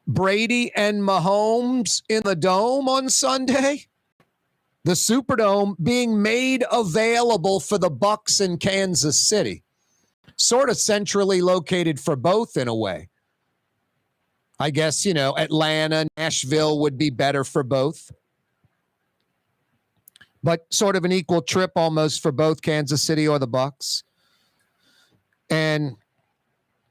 Brady and Mahomes in the Dome on Sunday. The Superdome being made available for the Bucs in Kansas City. Sort of centrally located for both in a way. I guess, Atlanta, Nashville would be better for both. But sort of an equal trip almost for both Kansas City or the Bucs. And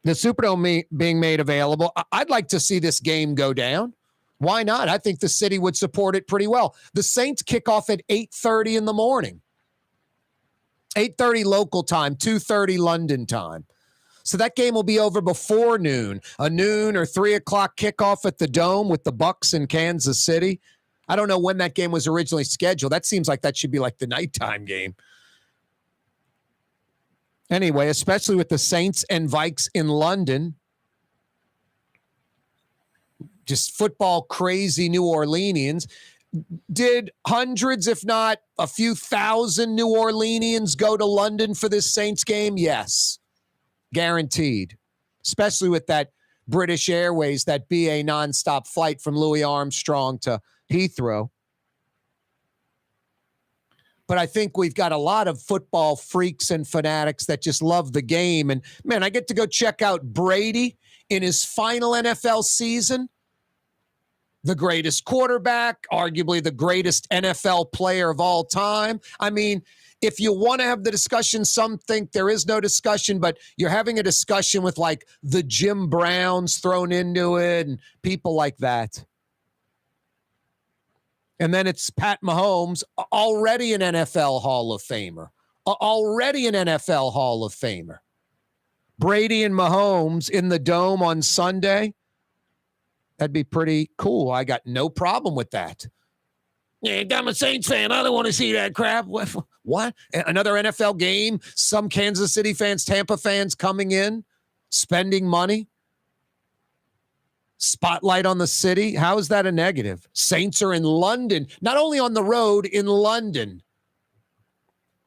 the Superdome being made available, I'd like to see this game go down. Why not? I think the city would support it pretty well. The Saints kick off at 8:30 in the morning. 8:30 local time, 2:30 London time. So that game will be over before noon. A noon or 3 o'clock kickoff at the Dome with the Bucs in Kansas City. I don't know when that game was originally scheduled. That seems like that should be like the nighttime game. Anyway, especially with the Saints and Vikes in London. Just football crazy New Orleanians. Did hundreds, if not a few thousand New Orleanians go to London for this Saints game? Yes. Guaranteed. Especially with that British Airways, that BA nonstop flight from Louis Armstrong to Heathrow. But I think we've got a lot of football freaks and fanatics that just love the game. And, man, I get to go check out Brady in his final NFL season. The greatest quarterback, arguably the greatest NFL player of all time. I mean, if you want to have the discussion, some think there is no discussion, but you're having a discussion with like the Jim Browns thrown into it and people like that. And then it's Pat Mahomes, already an NFL Hall of Famer. Already an NFL Hall of Famer. Brady and Mahomes in the Dome on Sunday. That'd be pretty cool. I got no problem with that. Yeah, I'm a Saints fan. I don't want to see that crap. What? Another NFL game? Some Kansas City fans, Tampa fans coming in, spending money. Spotlight on the city. How is that a negative? Saints are in London, not only on the road, in London.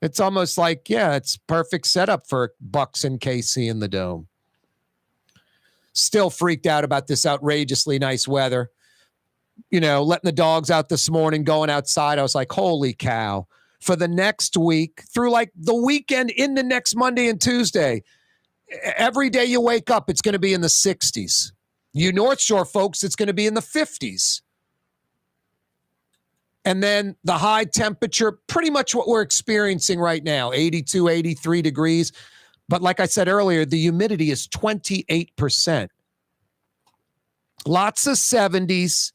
It's almost like, yeah, it's perfect setup for Bucs and KC in the Dome. Still freaked out about this outrageously nice weather. Letting the dogs out this morning, going outside. I was like, holy cow. For the next week, through like the weekend into next Monday and Tuesday, every day you wake up, it's going to be in the 60s. You North Shore folks, it's going to be in the 50s. And then the high temperature, pretty much what we're experiencing right now, 82, 83 degrees. But like I said earlier, the humidity is 28%. Lots of 70s,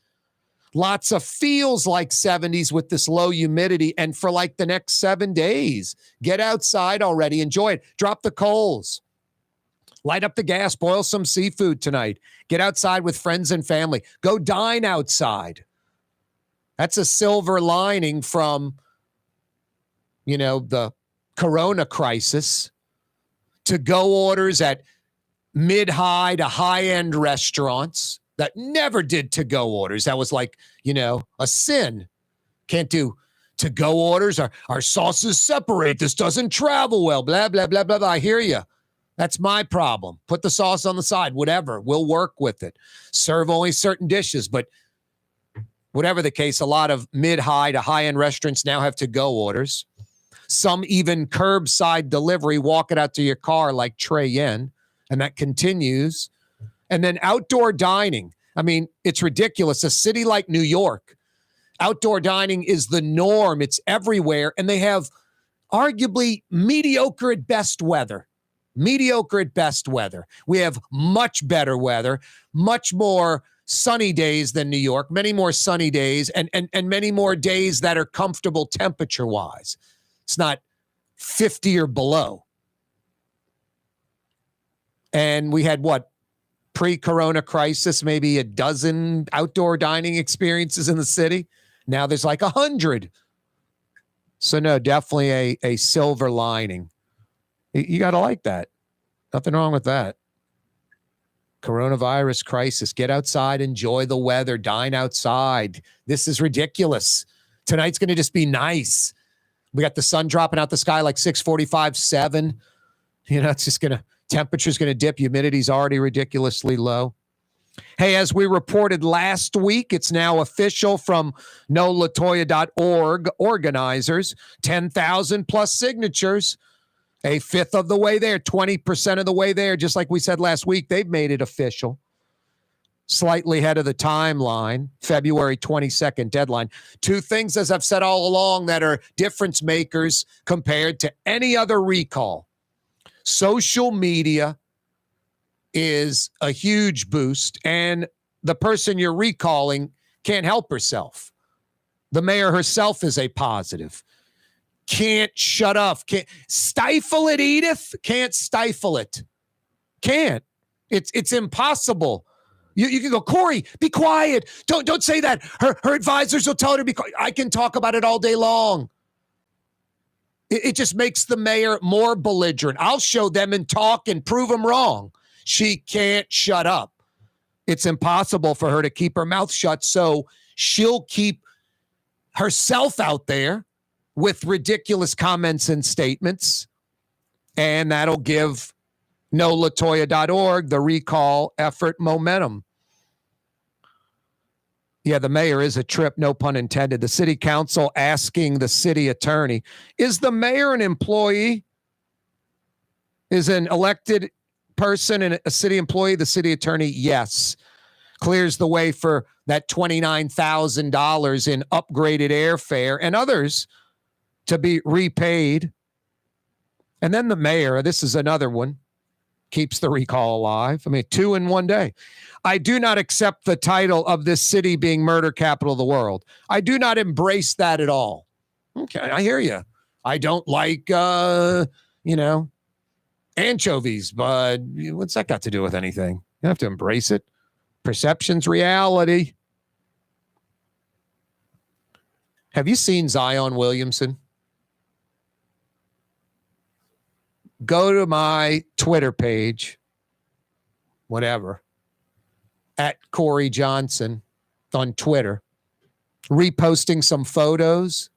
lots of feels like 70s with this low humidity. And for like the next 7 days, get outside already, enjoy it. Drop the coals. Light up the gas, boil some seafood tonight. Get outside with friends and family. Go dine outside. That's a silver lining from, the corona crisis. To-go orders at mid-high to high-end restaurants that never did to-go orders. That was like, a sin. Can't do to-go orders. Our sauces separate. This doesn't travel well. Blah, blah, blah, blah, blah. I hear you. That's my problem. Put the sauce on the side. Whatever. We'll work with it. Serve only certain dishes. But whatever the case, a lot of mid-high to high-end restaurants now have to-go orders. Some even curbside delivery, walk it out to your car like Trey Yen, and that continues. And then outdoor dining. I mean, it's ridiculous. A city like New York, outdoor dining is the norm. It's everywhere, and they have arguably mediocre at best weather. Mediocre at best weather. We have much better weather, much more sunny days than New York, many more sunny days, and many more days that are comfortable temperature-wise. It's not 50 or below. And we had pre-corona crisis, maybe a dozen outdoor dining experiences in the city. Now there's like 100. So no, definitely a silver lining. You got to like that. Nothing wrong with that. Coronavirus crisis. Get outside, enjoy the weather, dine outside. This is ridiculous. Tonight's going to just be nice. We got the sun dropping out the sky like 6:45, 7. It's just temperature's going to dip. Humidity's already ridiculously low. Hey, as we reported last week, it's now official from NoLatoya.org organizers, 10,000 plus signatures, a fifth of the way there, 20% of the way there. Just like we said last week, they've made it official. Slightly ahead of the timeline, February 22nd deadline. Two things, as I've said all along, that are difference makers compared to any other recall. Social media is a huge boost, and the person you're recalling can't help herself. The mayor herself is a positive. Can't shut up. Can't stifle it, Edith. Can't stifle it. Can't. It's impossible. You can go, Corey, be quiet. Don't say that. Her advisors will tell her to be quiet. I can talk about it all day long. It just makes the mayor more belligerent. I'll show them and talk and prove them wrong. She can't shut up. It's impossible for her to keep her mouth shut, so she'll keep herself out there with ridiculous comments and statements, and that'll give NoLatoya.org, the recall effort, momentum. Yeah, the mayor is a trip, no pun intended. The city council asking the city attorney, is the mayor an employee? Is an elected person and a city employee? The city attorney, yes. Clears the way for that $29,000 in upgraded airfare and others to be repaid. And then the mayor, this is another one, keeps the recall alive. I mean, 2 in one day. I do not accept the title of this city being murder capital of the world. I do not embrace that at all. Okay, I hear you. I don't like, anchovies, but what's that got to do with anything? You have to embrace it. Perception's reality. Have you seen Zion Williamson? Go to my Twitter page, whatever, at Corey Johnson on Twitter, reposting some photos.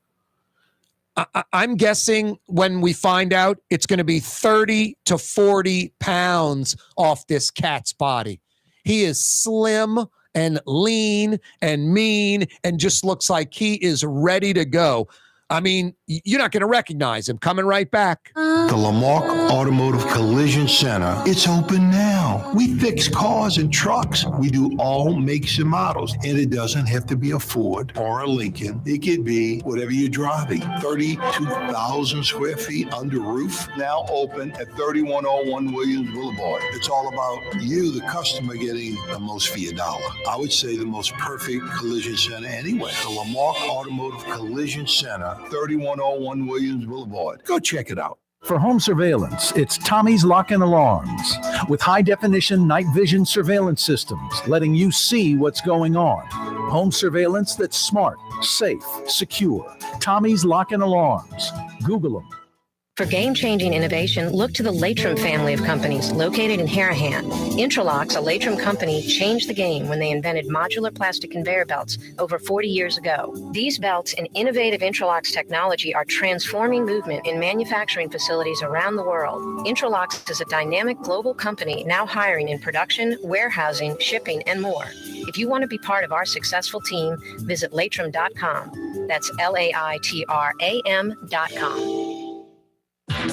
I'm guessing when we find out, it's going to be 30 to 40 pounds off this cat's body. He is slim and lean and mean and just looks like he is ready to go. I mean, you're not going to recognize him. Coming right back. The Lamarck Automotive Collision Center. It's open now. We fix cars and trucks. We do all makes and models. And it doesn't have to be a Ford or a Lincoln. It could be whatever you're driving. 32,000 square feet under roof. Now open at 3101 Williams Boulevard. It's all about you, the customer, getting the most for your dollar. I would say the most perfect collision center anyway. The Lamarck Automotive Collision Center. 3101 Williams Boulevard. Go check it out. For home surveillance, it's Tommy's Lock and Alarms. With high-definition night vision surveillance systems, letting you see what's going on. Home surveillance that's smart, safe, secure. Tommy's Lock and Alarms. Google them. For game-changing innovation, look to the Latrim family of companies located in Harahan. Intralox, a Latrim company, changed the game when they invented modular plastic conveyor belts over 40 years ago. These belts and innovative Intralox technology are transforming movement in manufacturing facilities around the world. Intralox is a dynamic global company now hiring in production, warehousing, shipping, and more. If you want to be part of our successful team, visit Latrim.com. That's LAITRAM.com.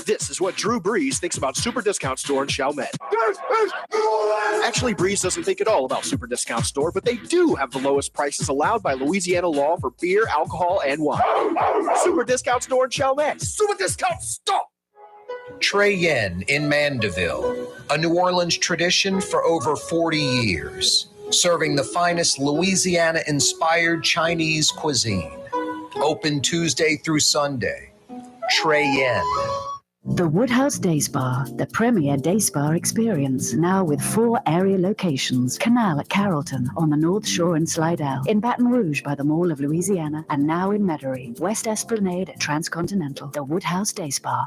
This is what Drew Brees thinks about Super Discount Store in Chalmette. Actually, Brees doesn't think at all about Super Discount Store, but they do have the lowest prices allowed by Louisiana law for beer, alcohol, and wine. Super Discount Store in Chalmette. Super Discount Store! Trey Yen in Mandeville, a New Orleans tradition for over 40 years, serving the finest Louisiana-inspired Chinese cuisine. Open Tuesday through Sunday. Trey Yen. The Woodhouse Day Spa, the premier day spa experience, now with 4 area locations. Canal at Carrollton, on the North Shore and Slidell, in Baton Rouge by the Mall of Louisiana, and now in Metairie, West Esplanade at Transcontinental. The Woodhouse Day Spa.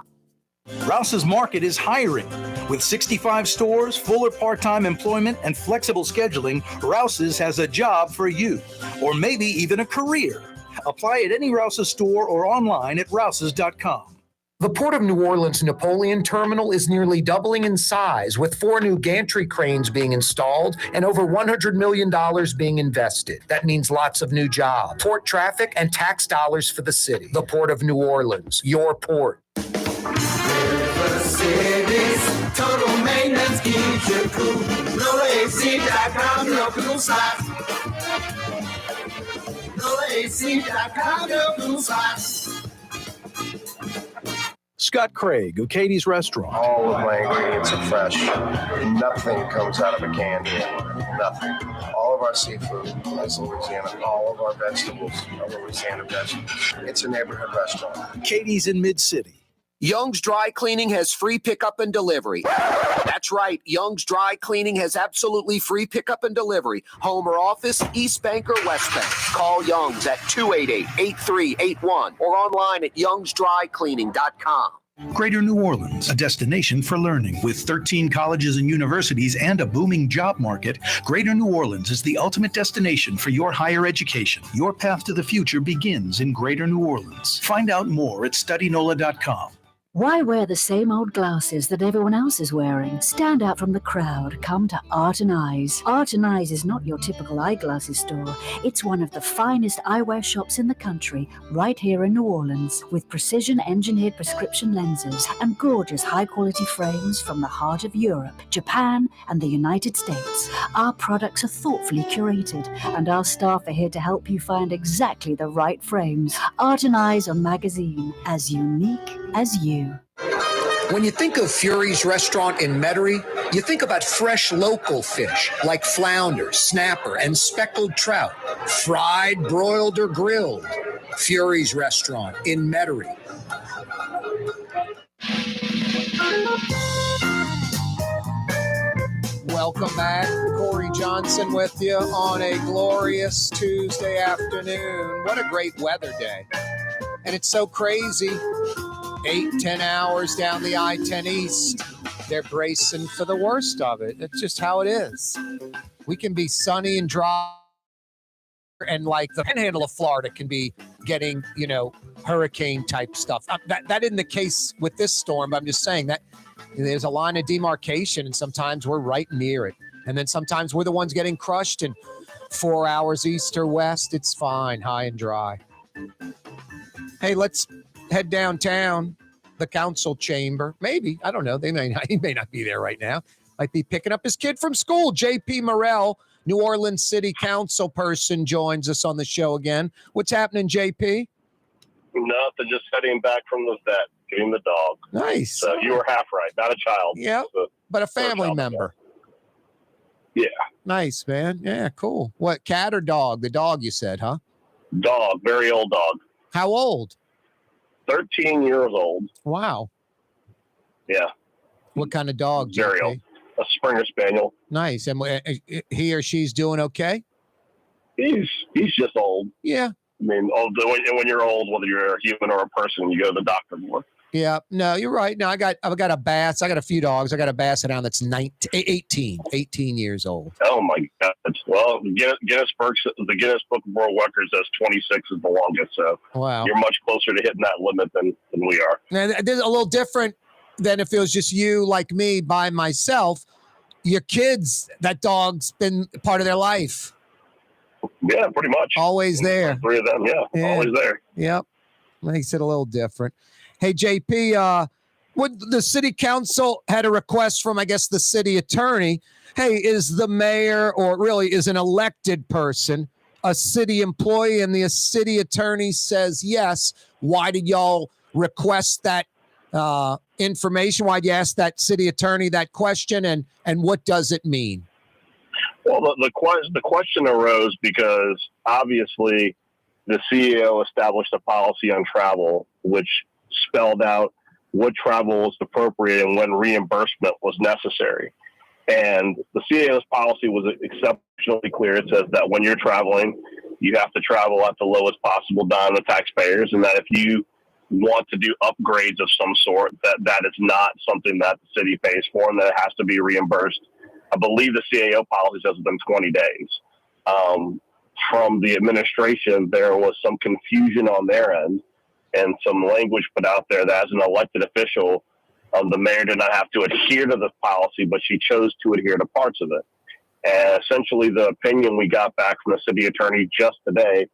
Rouse's Market is hiring. With 65 stores, full or part-time employment, and flexible scheduling, Rouse's has a job for you, or maybe even a career. Apply at any Rouse's store or online at rouses.com. The Port of New Orleans Napoleon Terminal is nearly doubling in size, with 4 new gantry cranes being installed and over $100 million being invested. That means lots of new jobs, port traffic, and tax dollars for the city. The Port of New Orleans, your port. Total maintenance keeps you cool. NolaAC.com, your cool side. NolaAC.com, your cool side. Scott Craig of Katie's Restaurant. All of my ingredients are fresh. Nothing comes out of a can here. Nothing. All of our seafood is Louisiana. All of our vegetables are Louisiana vegetables. It's a neighborhood restaurant. Katie's in Mid-City. Young's Dry Cleaning has free pickup and delivery. That's right. Young's Dry Cleaning has absolutely free pickup and delivery. Home or office, East Bank or West Bank. Call Young's at 288-8381 or online at youngsdrycleaning.com. Greater New Orleans, a destination for learning. With 13 colleges and universities and a booming job market, Greater New Orleans is the ultimate destination for your higher education. Your path to the future begins in Greater New Orleans. Find out more at studynola.com. Why wear the same old glasses that everyone else is wearing? Stand out from the crowd. Come to Art and Eyes. Art and Eyes is not your typical eyeglasses store. It's one of the finest eyewear shops in the country, right here in New Orleans, with precision-engineered prescription lenses and gorgeous high-quality frames from the heart of Europe, Japan, and the United States. Our products are thoughtfully curated, and our staff are here to help you find exactly the right frames. Art and Eyes on Magazine, as unique as you. When you think of Fury's Restaurant in Metairie, you think about fresh local fish like flounder, snapper, and speckled trout, fried, broiled, or grilled. Fury's Restaurant in Metairie. Welcome back. Corey Johnson with you on a glorious Tuesday afternoon. What a great weather day. And it's so crazy. 8-10 hours down the I-10 East. They're bracing for the worst of it. That's just how it is. We can be sunny and dry, and like the panhandle of Florida can be getting, hurricane type stuff. That isn't the case with this storm, but I'm just saying that there's a line of demarcation, and sometimes we're right near it. And then sometimes we're the ones getting crushed, and 4 hours east or west, it's fine, high and dry. Hey, let's head downtown, the council chamber. Maybe, I don't know. He may not be there right now. Might be picking up his kid from school. JP Morrell, New Orleans City Council person, joins us on the show again. What's happening, JP? Nothing, just heading back from the vet, getting the dog. Nice. So you were half right, not a child. Yeah, but a family member. Yeah. Nice, man. Yeah, cool. What, cat or dog? The dog, you said, huh? Dog, very old dog. How old? 13 years old. Wow. Yeah. What kind of dog? Very old. A Springer Spaniel. Nice. And he or she's doing okay? He's just old. Yeah. I mean, when you're old, whether you're a human or a person, you go to the doctor more. Yeah. No, you're right. No, I've got a Bass. I got a few dogs. I got a Basset Hound that's 18 years old. Oh my God. Well, the Guinness Book of World Records says 26 is the longest. So wow, you're much closer to hitting that limit than we are. And this is a little different than if it was just you, like me, by myself. Your kids, that dog's been part of their life. Yeah, pretty much. Always there. 3 of them, yeah. Always there. Yep. Makes it a little different. Hey, JP, the city council had a request from, I guess, the city attorney. Hey, is the mayor, or really is an elected person, a city employee? And the city attorney says yes. Why did y'all request that information? Why'd you ask that city attorney that question? And what does it mean? Well, the question arose because obviously the CEO established a policy on travel, which spelled out what travel was appropriate and when reimbursement was necessary. And the CEO's policy was exceptionally clear. It says that when you're traveling, you have to travel at the lowest possible dime to taxpayers, and that if you want to do upgrades of some sort, that is not something that the city pays for, and that it has to be reimbursed. I believe the CAO policy says within 20 days. From the administration, there was some confusion on their end and some language put out there that as an elected official, the mayor did not have to adhere to the policy, but she chose to adhere to parts of it. And essentially the opinion we got back from the city attorney just today,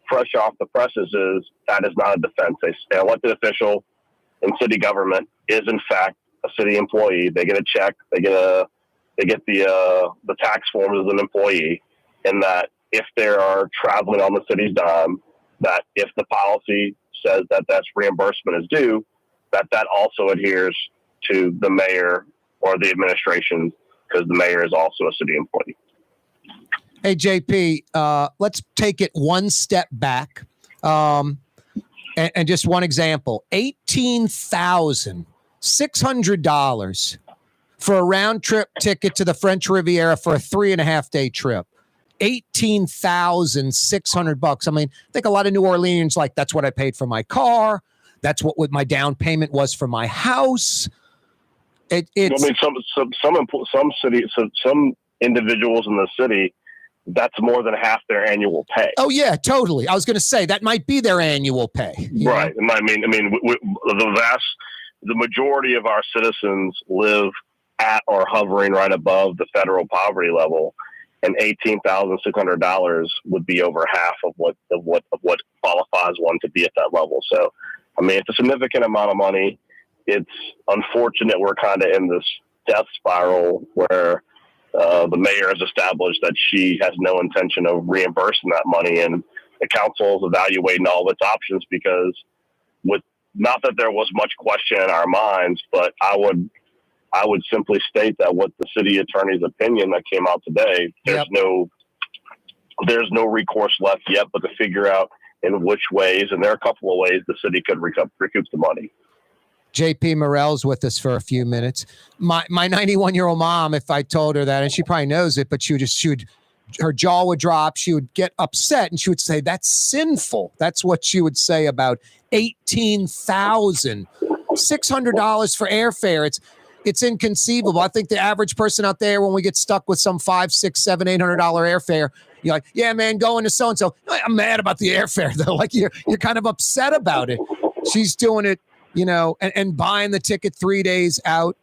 fresh off the presses, is that is not a defense. An elected official in city government is in fact a city employee. They get a check. They get the tax forms as an employee, and that if they are traveling on the city's dime, that if the policy says that that's reimbursement is due, that also adheres to the mayor or the administration, because the mayor is also a city employee. Hey, JP, let's take it one step back. And just one example, $18,600 for a round trip ticket to the French Riviera for a 3.5-day trip. $18,600. I mean, I think a lot of New Orleans, like, that's what I paid for my car. That's what my down payment was for my house. It's, I mean, some individuals in the city, that's more than half their annual pay. Oh yeah, totally. I was going to say that might be their annual pay. Right. Know? I mean, the majority of our citizens live at or hovering right above the federal poverty level, and $18,600 would be over half of what qualifies one to be at that level. So, I mean, it's a significant amount of money. It's unfortunate we're kind of in this death spiral where the mayor has established that she has no intention of reimbursing that money, and the council is evaluating all of its options, because not that there was much question in our minds, but I would simply state that with the city attorney's opinion that came out today, there's no recourse left yet but to figure out in which ways, and there are a couple of ways the city could recoup the money. JP Morrell's with us for a few minutes. My 91-year-old mom, if I told her that, and she probably knows it, but her jaw would drop. She would get upset, and she would say, "That's sinful." That's what she would say about $18,600 for airfare. It's inconceivable. I think the average person out there, when we get stuck with some $500, $600, $700, $800 airfare, you're like, "Yeah, man, going to so-and-so." I'm mad about the airfare, though. Like, you're kind of upset about it. She's doing it, and buying the ticket 3 days out.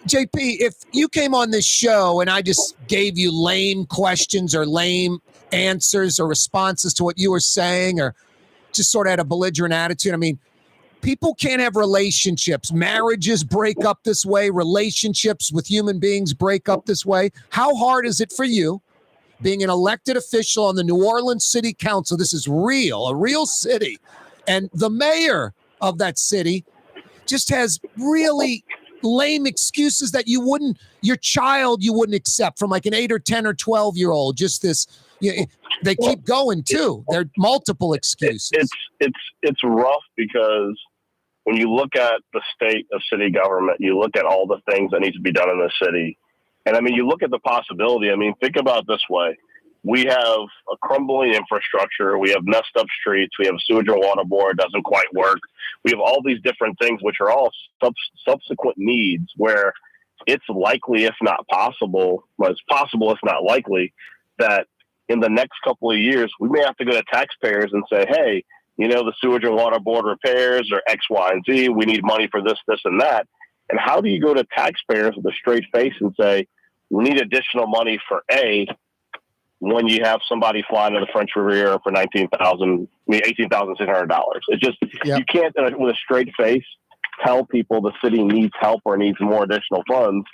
JP, if you came on this show and I just gave you lame questions or lame answers or responses to what you were saying, or just sort of had a belligerent attitude, I mean, people can't have relationships. Marriages break up this way. Relationships with human beings break up this way. How hard is it for you, being an elected official on the New Orleans City Council? This is real, a real city. And the mayor of that city just has really lame excuses that you wouldn't accept from like an 8 or 10 or 12-year-old. Just this, they keep going too. There are multiple excuses. It's rough, because when you look at the state of city government, you look at all the things that need to be done in the city. And I mean, you look at the possibility. I mean, think about it this way. We have a crumbling infrastructure. We have messed up streets. We have a sewage and water board doesn't quite work. We have all these different things, which are all subsequent needs, where it's likely, if not possible, well, it's possible, if not likely, that in the next couple of years, we may have to go to taxpayers and say, "Hey, the sewage and water board repairs are X, Y, and Z. We need money for this, this, and that." And how do you go to taxpayers with a straight face and say, "We need additional money for A," when you have somebody flying to the French Riviera for $18,600? It's just, You can't, with a straight face, tell people the city needs help or needs more additional funds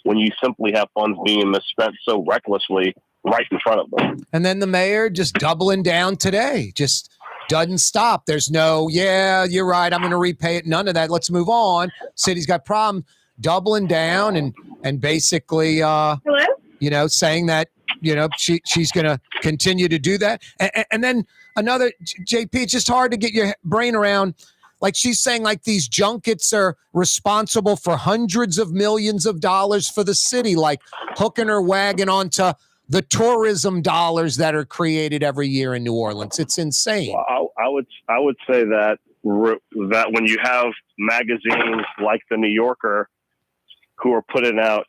when you simply have funds being misspent so recklessly right in front of them. And then the mayor just doubling down today, just doesn't stop. There's no, "Yeah, you're right, I'm going to repay it." None of that. Let's move on. City's got problem. Doubling down and basically, saying that, she's going to continue to do that. And then another, JP, it's just hard to get your brain around. Like, she's saying, like, these junkets are responsible for hundreds of millions of dollars for the city, like hooking her wagon onto the tourism dollars that are created every year in New Orleans. It's insane. Well, I would say that when you have magazines like the New Yorker who are putting out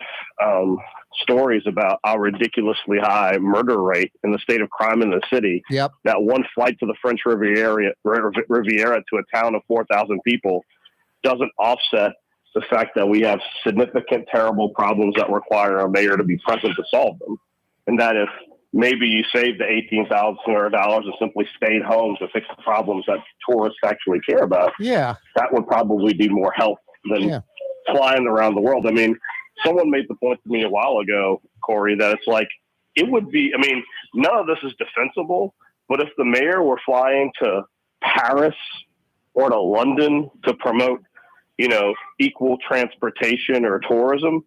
stories about our ridiculously high murder rate in the state of crime in the city. Yep. That one flight to the French Riviera to a town of 4,000 people doesn't offset the fact that we have significant, terrible problems that require a mayor to be present to solve them. And that if maybe you saved the $18,000 and simply stayed home to fix the problems that tourists actually care about, that would probably do more help than flying around the world. I mean, someone made the point to me a while ago, Corey, that it's like, it would be, I mean, none of this is defensible, but if the mayor were flying to Paris or to London to promote, you know, equal transportation or tourism,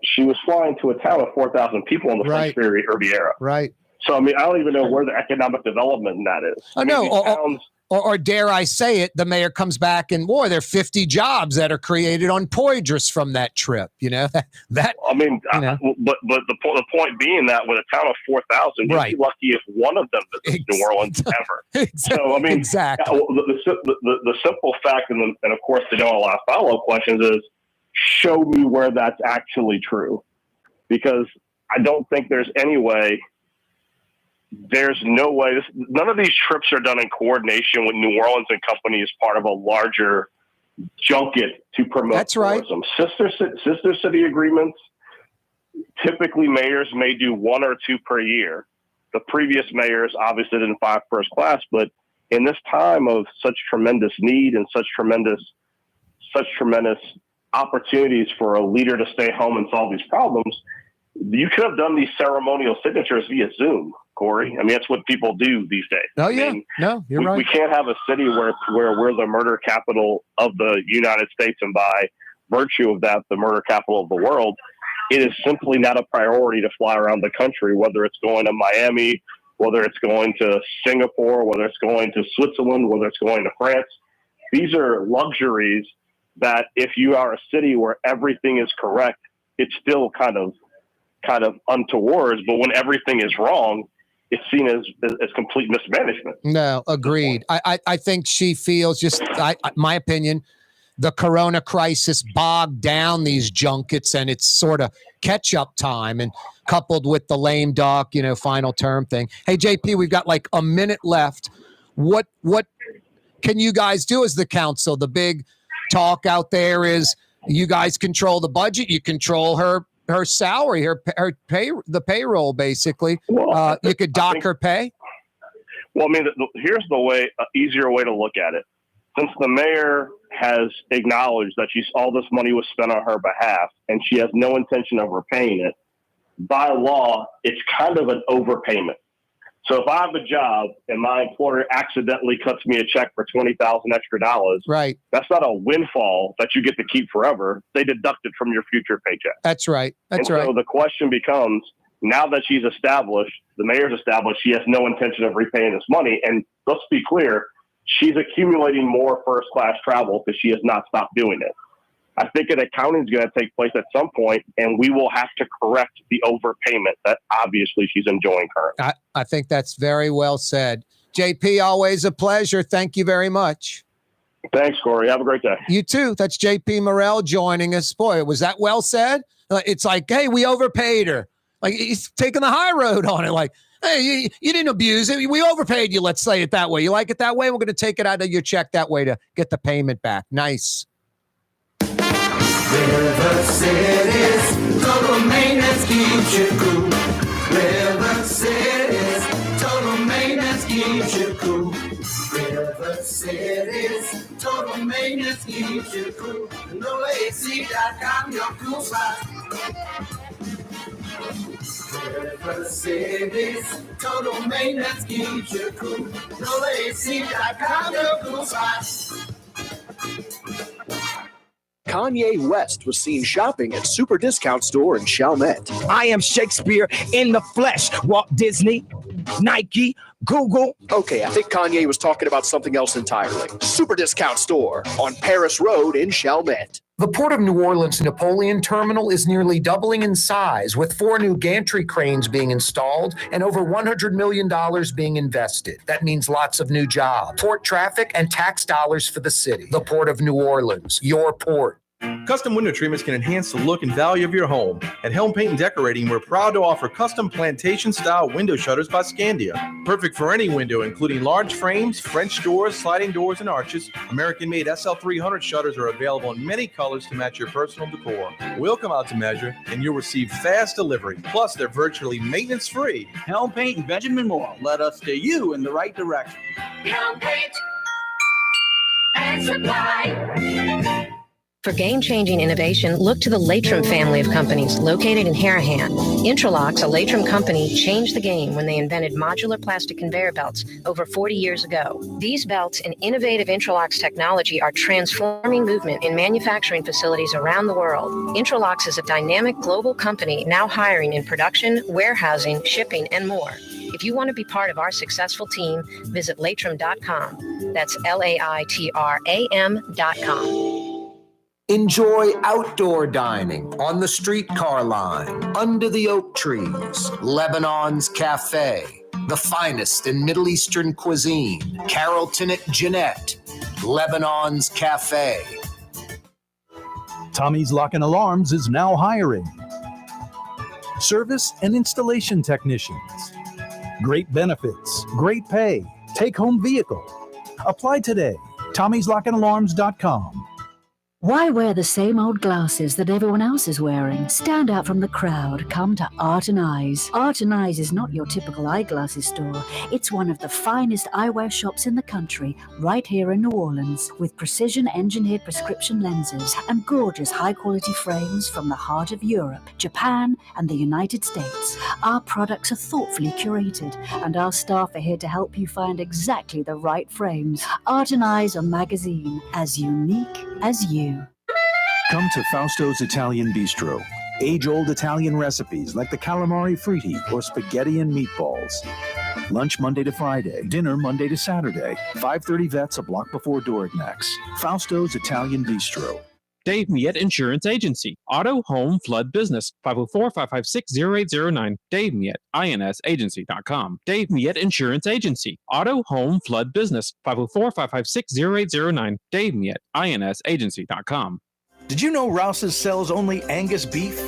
she was flying to a town of 4,000 people in the French Riviera. Right. So, I mean, I don't even know where the economic development in that is. I know. Or dare I say it, the mayor comes back and, boy, there are 50 jobs that are created on Poydras from that trip. You know, that I mean, you know. but the point being that with a town of 4,000, you'd be lucky if one of them visits New Orleans ever. So, I mean, the simple fact, and of course, they don't allow follow-up questions, is show me where that's actually true. Because I don't think there's any way. There's no way. None of these trips are done in coordination with New Orleans and company as part of a larger junket to promote tourism. Sister city agreements, typically mayors may do 1 or 2 per year. The previous mayors obviously didn't fly first class, but in this time of such tremendous need and such tremendous opportunities for a leader to stay home and solve these problems, you could have done these ceremonial signatures via Zoom, Corey. I mean, that's what people do these days. Oh, yeah. You're right. We can't have a city where we're the murder capital of the United States, and by virtue of that, the murder capital of the world. It is simply not a priority to fly around the country, whether it's going to Miami, whether it's going to Singapore, whether it's going to Switzerland, whether it's going to France. These are luxuries that if you are a city where everything is correct, it's still kind of untoward, but when everything is wrong, it's seen as complete mismanagement. No, agreed. I think she feels my opinion, the Corona crisis bogged down these junkets, and it's sort of catch-up time, and coupled with the lame duck, final term thing. Hey, JP, we've got like a minute left. What can you guys do as the council? The big talk out there is you guys control the budget, you control her salary, her pay, the payroll, basically. Well, you could dock her pay. Well, I mean, here's the easier way to look at it. Since the mayor has acknowledged that all this money was spent on her behalf, and she has no intention of repaying it, by law, it's kind of an overpayment. So if I have a job and my employer accidentally cuts me a check for $20,000 extra, right? That's not a windfall that you get to keep forever. They deduct it from your future paycheck. That's right. So the question becomes, now that she's established, the mayor's established, she has no intention of repaying this money. And let's be clear, she's accumulating more first-class travel because she has not stopped doing it. I think an accounting is going to take place at some point, and we will have to correct the overpayment that obviously she's enjoying currently. I think that's very well said. JP, always a pleasure. Thank you very much. Thanks, Corey. Have a great day. You too. That's JP Morrell joining us. Boy, was that well said? It's like, hey, we overpaid her. Like, he's taking the high road on it. Like, hey, you didn't abuse it. We overpaid you. Let's say it that way. You like it that way? We're going to take it out of your check that way to get the payment back. Nice. River City's total maintenance keeps you cool. River City's total maintenance keeps you cool. River City's total maintenance keeps you cool. NoAC.com, your cool spot. River City's total maintenance keeps you cool. NoAC.com, your cool spot. Kanye West was seen shopping at Super Discount Store in Chalmette. I am Shakespeare in the flesh. Walt Disney, Nike, Google. Okay, I think Kanye was talking about something else entirely. Super Discount Store on Paris Road in Chalmette. The Port of New Orleans Napoleon Terminal is nearly doubling in size, with 4 new gantry cranes being installed and over $100 million being invested. That means lots of new jobs, port traffic, and tax dollars for the city. The Port of New Orleans, your port. Custom window treatments can enhance the look and value of your home. At Helm Paint and Decorating, we're proud to offer custom plantation-style window shutters by Scandia. Perfect for any window, including large frames, French doors, sliding doors, and arches. American-made SL300 shutters are available in many colors to match your personal decor. We'll come out to measure, and you'll receive fast delivery. Plus, they're virtually maintenance-free. Helm Paint and Benjamin Morrell. Let us steer you in the right direction. Helm Paint and Supply. For game-changing innovation, look to the Latrim family of companies located in Harahan. Intralocks, a Latrim company, changed the game when they invented modular plastic conveyor belts over 40 years ago. These belts and innovative Intralocks technology are transforming movement in manufacturing facilities around the world. Intralocks is a dynamic global company now hiring in production, warehousing, shipping, and more. If you want to be part of our successful team, visit latrim.com. That's LAITRAM.com. Enjoy outdoor dining on the streetcar line, under the oak trees, Lebanon's Cafe, the finest in Middle Eastern cuisine, Carrollton at Jeanette, Lebanon's Cafe. Tommy's Lock and Alarms is now hiring service and installation technicians. Great benefits, great pay, take-home vehicle. Apply today. Tommy'sLockandAlarms.com. Why wear the same old glasses that everyone else is wearing? Stand out from the crowd. Come to Art and Eyes. Art and Eyes is not your typical eyeglasses store. It's one of the finest eyewear shops in the country, right here in New Orleans, with precision-engineered prescription lenses and gorgeous high-quality frames from the heart of Europe, Japan, and the United States. Our products are thoughtfully curated, and our staff are here to help you find exactly the right frames. Art and Eyes, a magazine as unique as you. Come to Fausto's Italian Bistro. Age-old Italian recipes like the calamari fritti or spaghetti and meatballs. Lunch Monday to Friday, dinner Monday to Saturday. 530 Vets, a block before Dorignax. Fausto's Italian Bistro. Dave Miette Insurance Agency. Auto, home, flood, business. 504-556-0809. Dave Miette, INSagency.com. Dave Miette Insurance Agency. Auto, home, flood, business. 504-556-0809. Dave Miette, INSagency.com. Did you know Rouse's sells only Angus beef?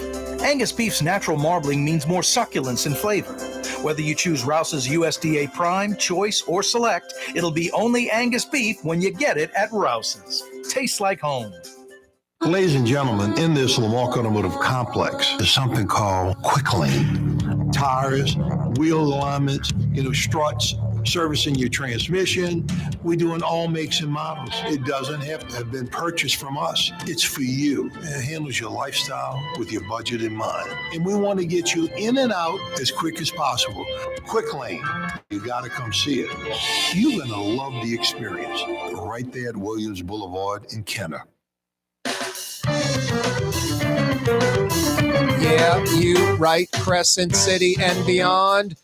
Angus beef's natural marbling means more succulence and flavor. Whether you choose Rouse's USDA Prime, Choice, or Select, it'll be only Angus beef when you get it at Rouse's. Tastes like home. Ladies and gentlemen, in this Lamarck Automotive Complex, there's something called Quick Lane. Tires, wheel alignments, struts, servicing your transmission. We do in all makes and models. It doesn't have to have been purchased from us. It's for you. It handles your lifestyle with your budget in mind. And we want to get you in and out as quick as possible. Quick Lane, you got to come see it. You're going to love the experience. Right there at Williams Boulevard in Kenner. Yeah, you right, Crescent City and beyond.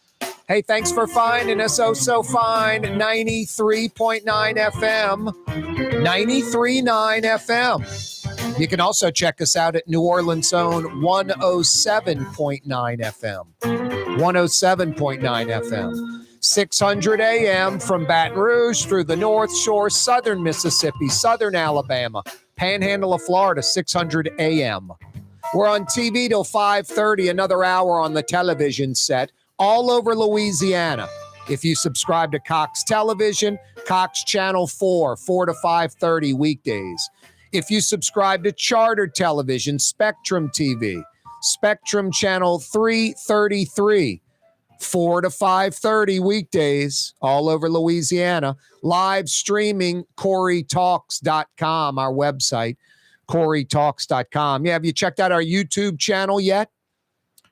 Hey, thanks for finding us. Oh, so fine. 93.9 FM. 93.9 FM. You can also check us out at New Orleans' own 107.9 FM. 107.9 FM. 600 AM from Baton Rouge through the North Shore, Southern Mississippi, Southern Alabama, Panhandle of Florida, 600 AM. We're on TV till 5:30, another hour on the television set, all over Louisiana. If you subscribe to Cox Television, Cox Channel 4, 4 to 5:30 weekdays. If you subscribe to Charter Television, Spectrum TV, Spectrum Channel 333, 4 to 5:30 weekdays, all over Louisiana. Live streaming, CoreyTalks.com, our website, CoreyTalks.com. Yeah, have you checked out our YouTube channel yet?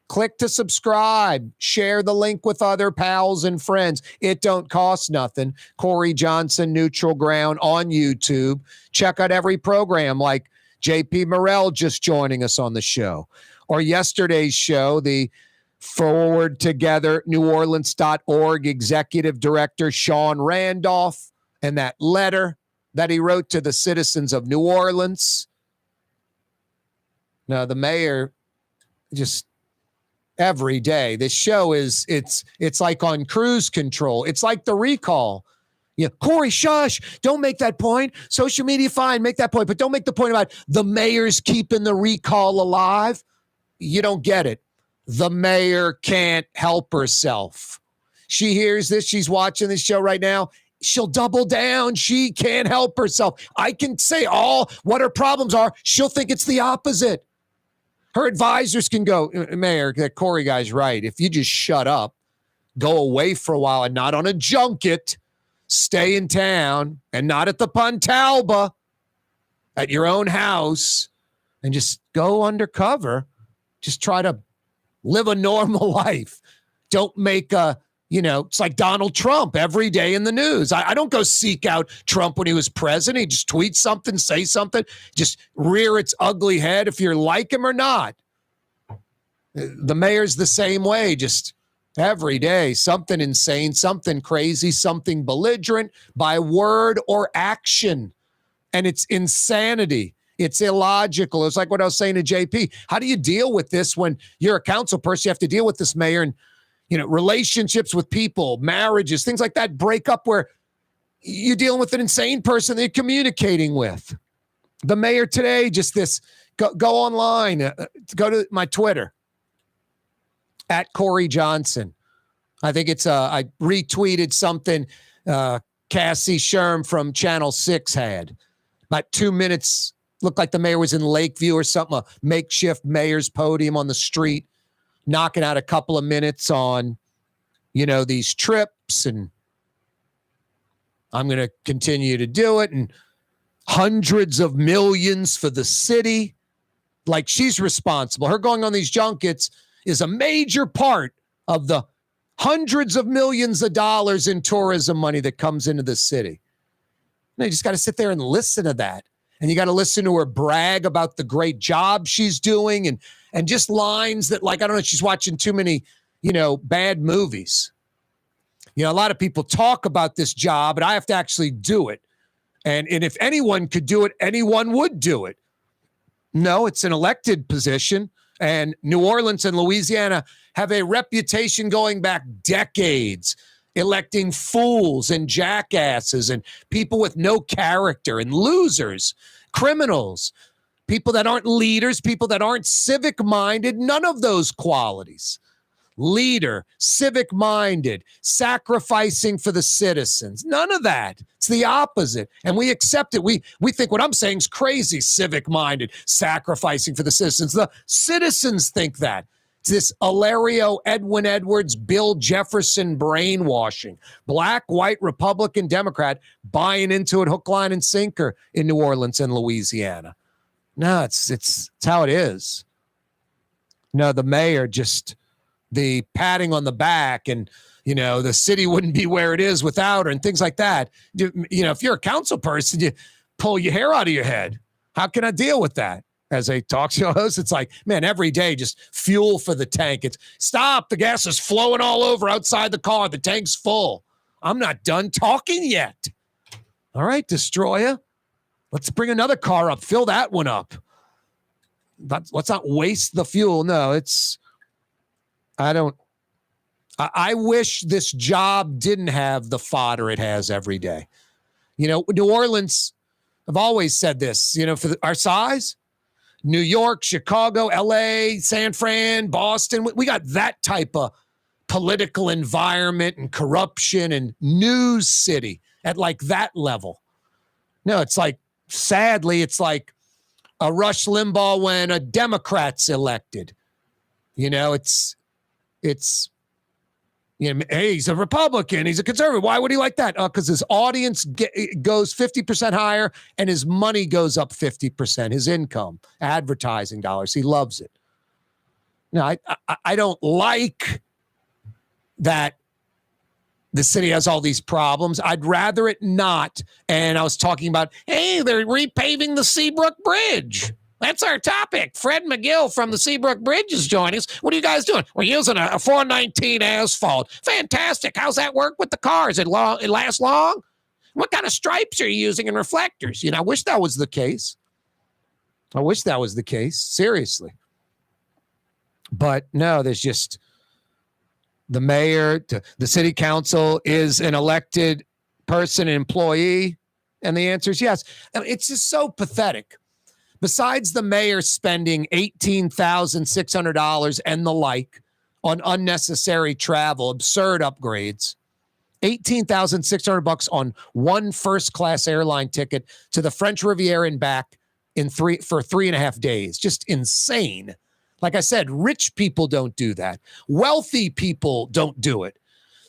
Click to subscribe. Share the link with other pals and friends. It don't cost nothing. Corey Johnson, Neutral Ground on YouTube. Check out every program like JP Morrell just joining us on the show. Or yesterday's show, the Forward Together, NewOrleans.org Executive Director Sean Randolph, and that letter that he wrote to the citizens of New Orleans. Now, the mayor just every day. This show is, it's like on cruise control. It's like the recall. Yeah, Corey, shush. Don't make that point. Social media, fine, make that point. But don't make the point about the mayor's keeping the recall alive. You don't get it. The mayor can't help herself. She hears this. She's watching this show right now. She'll double down. She can't help herself. I can say all what her problems are. She'll think it's the opposite. Her advisors can go, Mayor, that Corey guy's right. If you just shut up, go away for a while and not on a junket, stay in town and not at the Pontalba, at your own house, and just go undercover. Just try to live a normal life. Don't make it's like Donald Trump every day in the news. I don't go seek out Trump when he was president. He just tweets something, say something, just rear its ugly head if you like him or not. The mayor's the same way, just every day, something insane, something crazy, something belligerent by word or action. And it's insanity. It's illogical. It's like what I was saying to JP. How do you deal with this when you're a council person? You have to deal with this mayor and, relationships with people, marriages, things like that break up where you're dealing with an insane person that you're communicating with. The mayor today, just this, go online, go to my Twitter, at Corey Johnson. I think it's, I retweeted something Cassie Sherm from Channel 6 had. About 2 minutes, looked like the mayor was in Lakeview or something, a makeshift mayor's podium on the street, knocking out a couple of minutes on, these trips, and I'm going to continue to do it, and hundreds of millions for the city. Like she's responsible. Her going on these junkets is a major part of the hundreds of millions of dollars in tourism money that comes into the city. And you just got to sit there and listen to that. And you got to listen to her brag about the great job she's doing and just lines that, like, I don't know, she's watching too many, bad movies. A lot of people talk about this job, but I have to actually do it. And if anyone could do it, anyone would do it. No, it's an elected position. And New Orleans and Louisiana have a reputation going back decades, electing fools and jackasses and people with no character and losers, criminals, people that aren't leaders, people that aren't civic-minded, none of those qualities. Leader, civic-minded, sacrificing for the citizens, none of that. It's the opposite. And we accept it. We think what I'm saying is crazy, civic-minded, sacrificing for the citizens. The citizens think that. It's this Alario, Edwin Edwards, Bill Jefferson brainwashing. Black, white, Republican, Democrat buying into it hook, line, and sinker in New Orleans and Louisiana. No, it's how it is. No, the mayor just the patting on the back and, the city wouldn't be where it is without her and things like that. If you're a council person, you pull your hair out of your head. How can I deal with that? As a talk show host, it's like, man, every day just fuel for the tank. It's stop. The gas is flowing all over outside the car. The tank's full. I'm not done talking yet. All right, Destroyer. Let's bring another car up. Fill that one up. Let's not waste the fuel. No, I wish this job didn't have the fodder it has every day. New Orleans, I've always said this, for our size, New York, Chicago, LA, San Fran, Boston. We got that type of political environment and corruption and news city at like that level. No, it's like, sadly, it's like a Rush Limbaugh when a Democrat's elected. It's hey, he's a Republican. He's a conservative. Why would he like that? Because his audience goes 50% higher and his money goes up 50%, his income, advertising dollars. He loves it. No, I don't like that the city has all these problems. I'd rather it not. And I was talking about, hey, they're repaving the Seabrook Bridge. That's our topic. Fred McGill from the Seabrook Bridge is joining us. What are you guys doing? We're using a 419 asphalt. Fantastic. How's that work with the cars? It lasts long? What kind of stripes are you using and reflectors? I wish that was the case. Seriously. But no, there's just the mayor, the city council is an elected person an employee? And the answer is yes. I mean, it's just so pathetic. Besides the mayor spending $18,600 and the like on unnecessary travel, absurd upgrades, $18,600 on one first-class airline ticket to the French Riviera and back for 3.5 days. Just insane. Like I said, rich people don't do that. Wealthy people don't do it.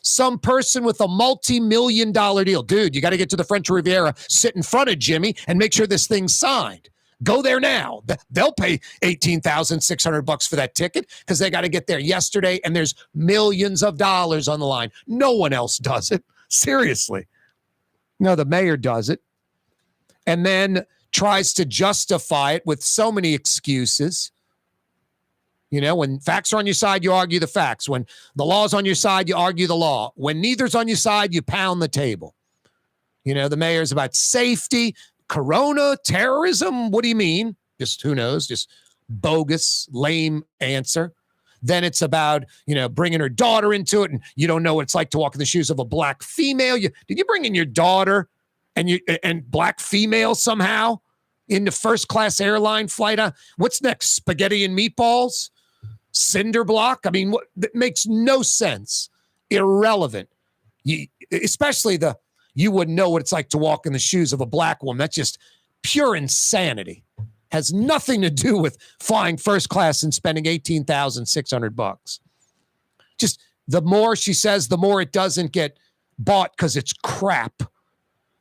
Some person with a multi-million-dollar deal. Dude, you got to get to the French Riviera, sit in front of Jimmy, and make sure this thing's signed. Go there now. They'll pay $18,600 for that ticket because they got to get there yesterday, and there's millions of dollars on the line. No one else does it. Seriously. No, the mayor does it. And then tries to justify it with so many excuses. You know, when facts are on your side, you argue the facts. When the law's on your side, you argue the law. When neither's on your side, you pound the table. You know, the mayor's about safety, corona, terrorism. What do you mean? Just who knows? Just bogus, lame answer. Then it's about, you know, bringing her daughter into it, and you don't know what it's like to walk in the shoes of a black female. Did you bring in your daughter and black female somehow in the first-class airline flight? What's next? Spaghetti and meatballs? Cinder block? I mean, what, that makes no sense. Irrelevant. Especially you wouldn't know what it's like to walk in the shoes of a black woman. That's just pure insanity. Has nothing to do with flying first class and spending $18,600. Just the more she says, the more it doesn't get bought because it's crap.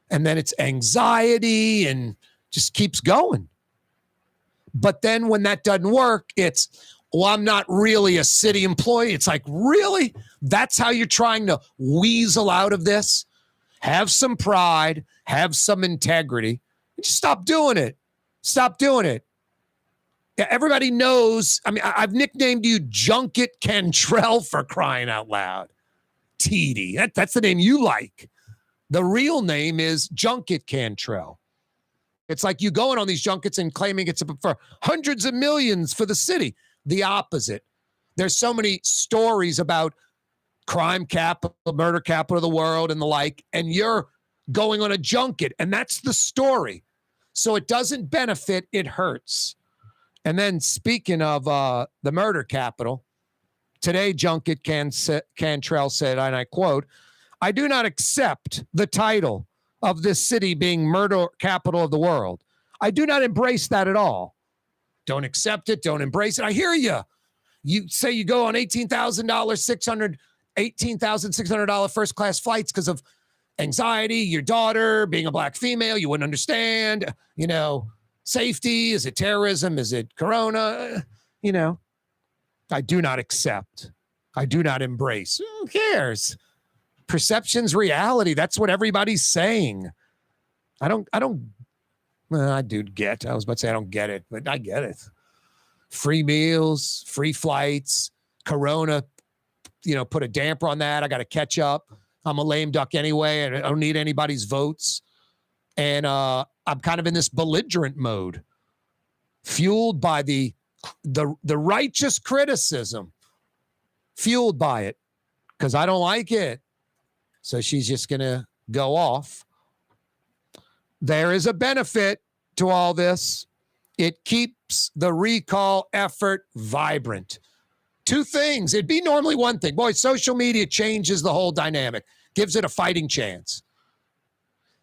And then it's anxiety and just keeps going. But then when that doesn't work, it's, well, I'm not really a city employee. It's like, really? That's how you're trying to weasel out of this? Have some pride, have some integrity. Just stop doing it. Stop doing it. Everybody knows. I mean, I've nicknamed you Junket Cantrell for crying out loud. TD. That's the name you like. The real name is Junket Cantrell. It's like you going on these junkets and claiming it's for hundreds of millions for the city. The opposite. There's so many stories about crime capital, murder capital of the world and the like, and you're going on a junket, and that's the story. So it doesn't benefit, it hurts. And then speaking of the murder capital, today Junket Cantrell said, and I quote, "I do not accept the title of this city being murder capital of the world. I do not embrace that at all." Don't accept it. Don't embrace it. I hear you. You say you go on $18,600 first class flights because of anxiety, your daughter, being a black female, you wouldn't understand, you know, safety. Is it terrorism? Is it corona? You know, I do not accept. I do not embrace. Who cares? Perception's reality. That's what everybody's saying. I do get. I was about to say I don't get it, but I get it. Free meals, free flights, corona, you know, put a damper on that. I got to catch up. I'm a lame duck anyway, and I don't need anybody's votes. And I'm kind of in this belligerent mode, fueled by the righteous criticism, fueled by it, because I don't like it. So she's just going to go off. There is a benefit to all this. It keeps the recall effort vibrant. Two things. It'd be normally one thing. Boy, social media changes the whole dynamic, gives it a fighting chance.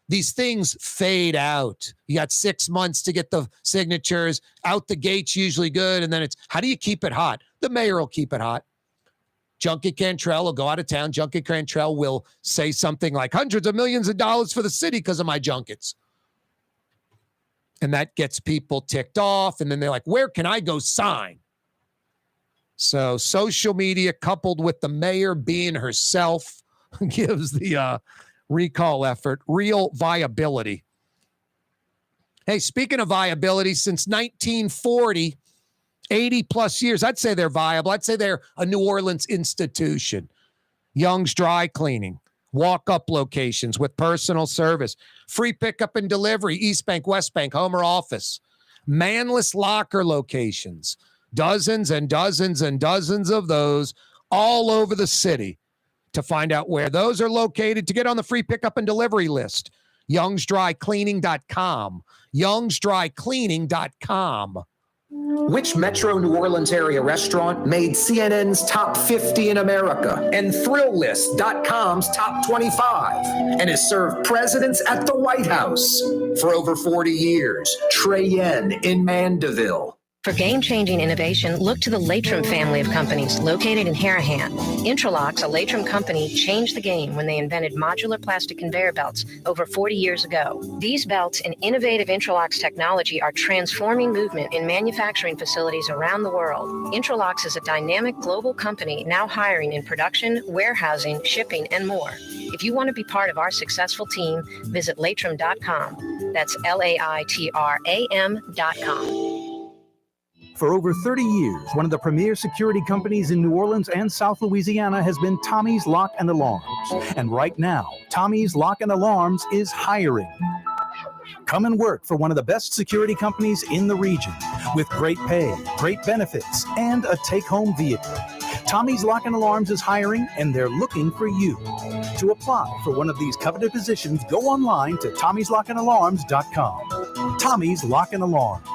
These things fade out. You got 6 months to get the signatures. Out the gate's usually good. And then it's, how do you keep it hot? The mayor will keep it hot. Junket Cantrell will go out of town. Junket Cantrell will say something like hundreds of millions of dollars for the city because of my junkets. And that gets people ticked off. And then they're like, where can I go sign? So social media coupled with the mayor being herself gives the recall effort real viability. Hey, speaking of viability, since 1940, 80 plus years, I'd say they're viable. I'd say they're a New Orleans institution. Young's Dry Cleaning, walk-up locations with personal service, free pickup and delivery, East Bank, West Bank, home or office, manless locker locations, dozens and dozens and dozens of those all over the city to find out where those are located to get on the free pickup and delivery list. youngsdrycleaning.com. youngsdrycleaning.com. Which Metro New Orleans area restaurant made CNN's top 50 in America and ThrillList.com's top 25 and has served presidents at the White House for over 40 years? Trey Yen in Mandeville. For game-changing innovation, look to the Latrim family of companies located in Harahan. Intralox, a Latrim company, changed the game when they invented modular plastic conveyor belts over 40 years ago. These belts and innovative Intralox technology are transforming movement in manufacturing facilities around the world. Intralox is a dynamic global company now hiring in production, warehousing, shipping, and more. If you want to be part of our successful team, visit Latrim.com. That's LAITRAM.com. For over 30 years, one of the premier security companies in New Orleans and South Louisiana has been Tommy's Lock and Alarms. And right now, Tommy's Lock and Alarms is hiring. Come and work for one of the best security companies in the region with great pay, great benefits, and a take-home vehicle. Tommy's Lock and Alarms is hiring, and they're looking for you. To apply for one of these coveted positions, go online to tommyslockанdalarms.com. Tommy's Lock and Alarms.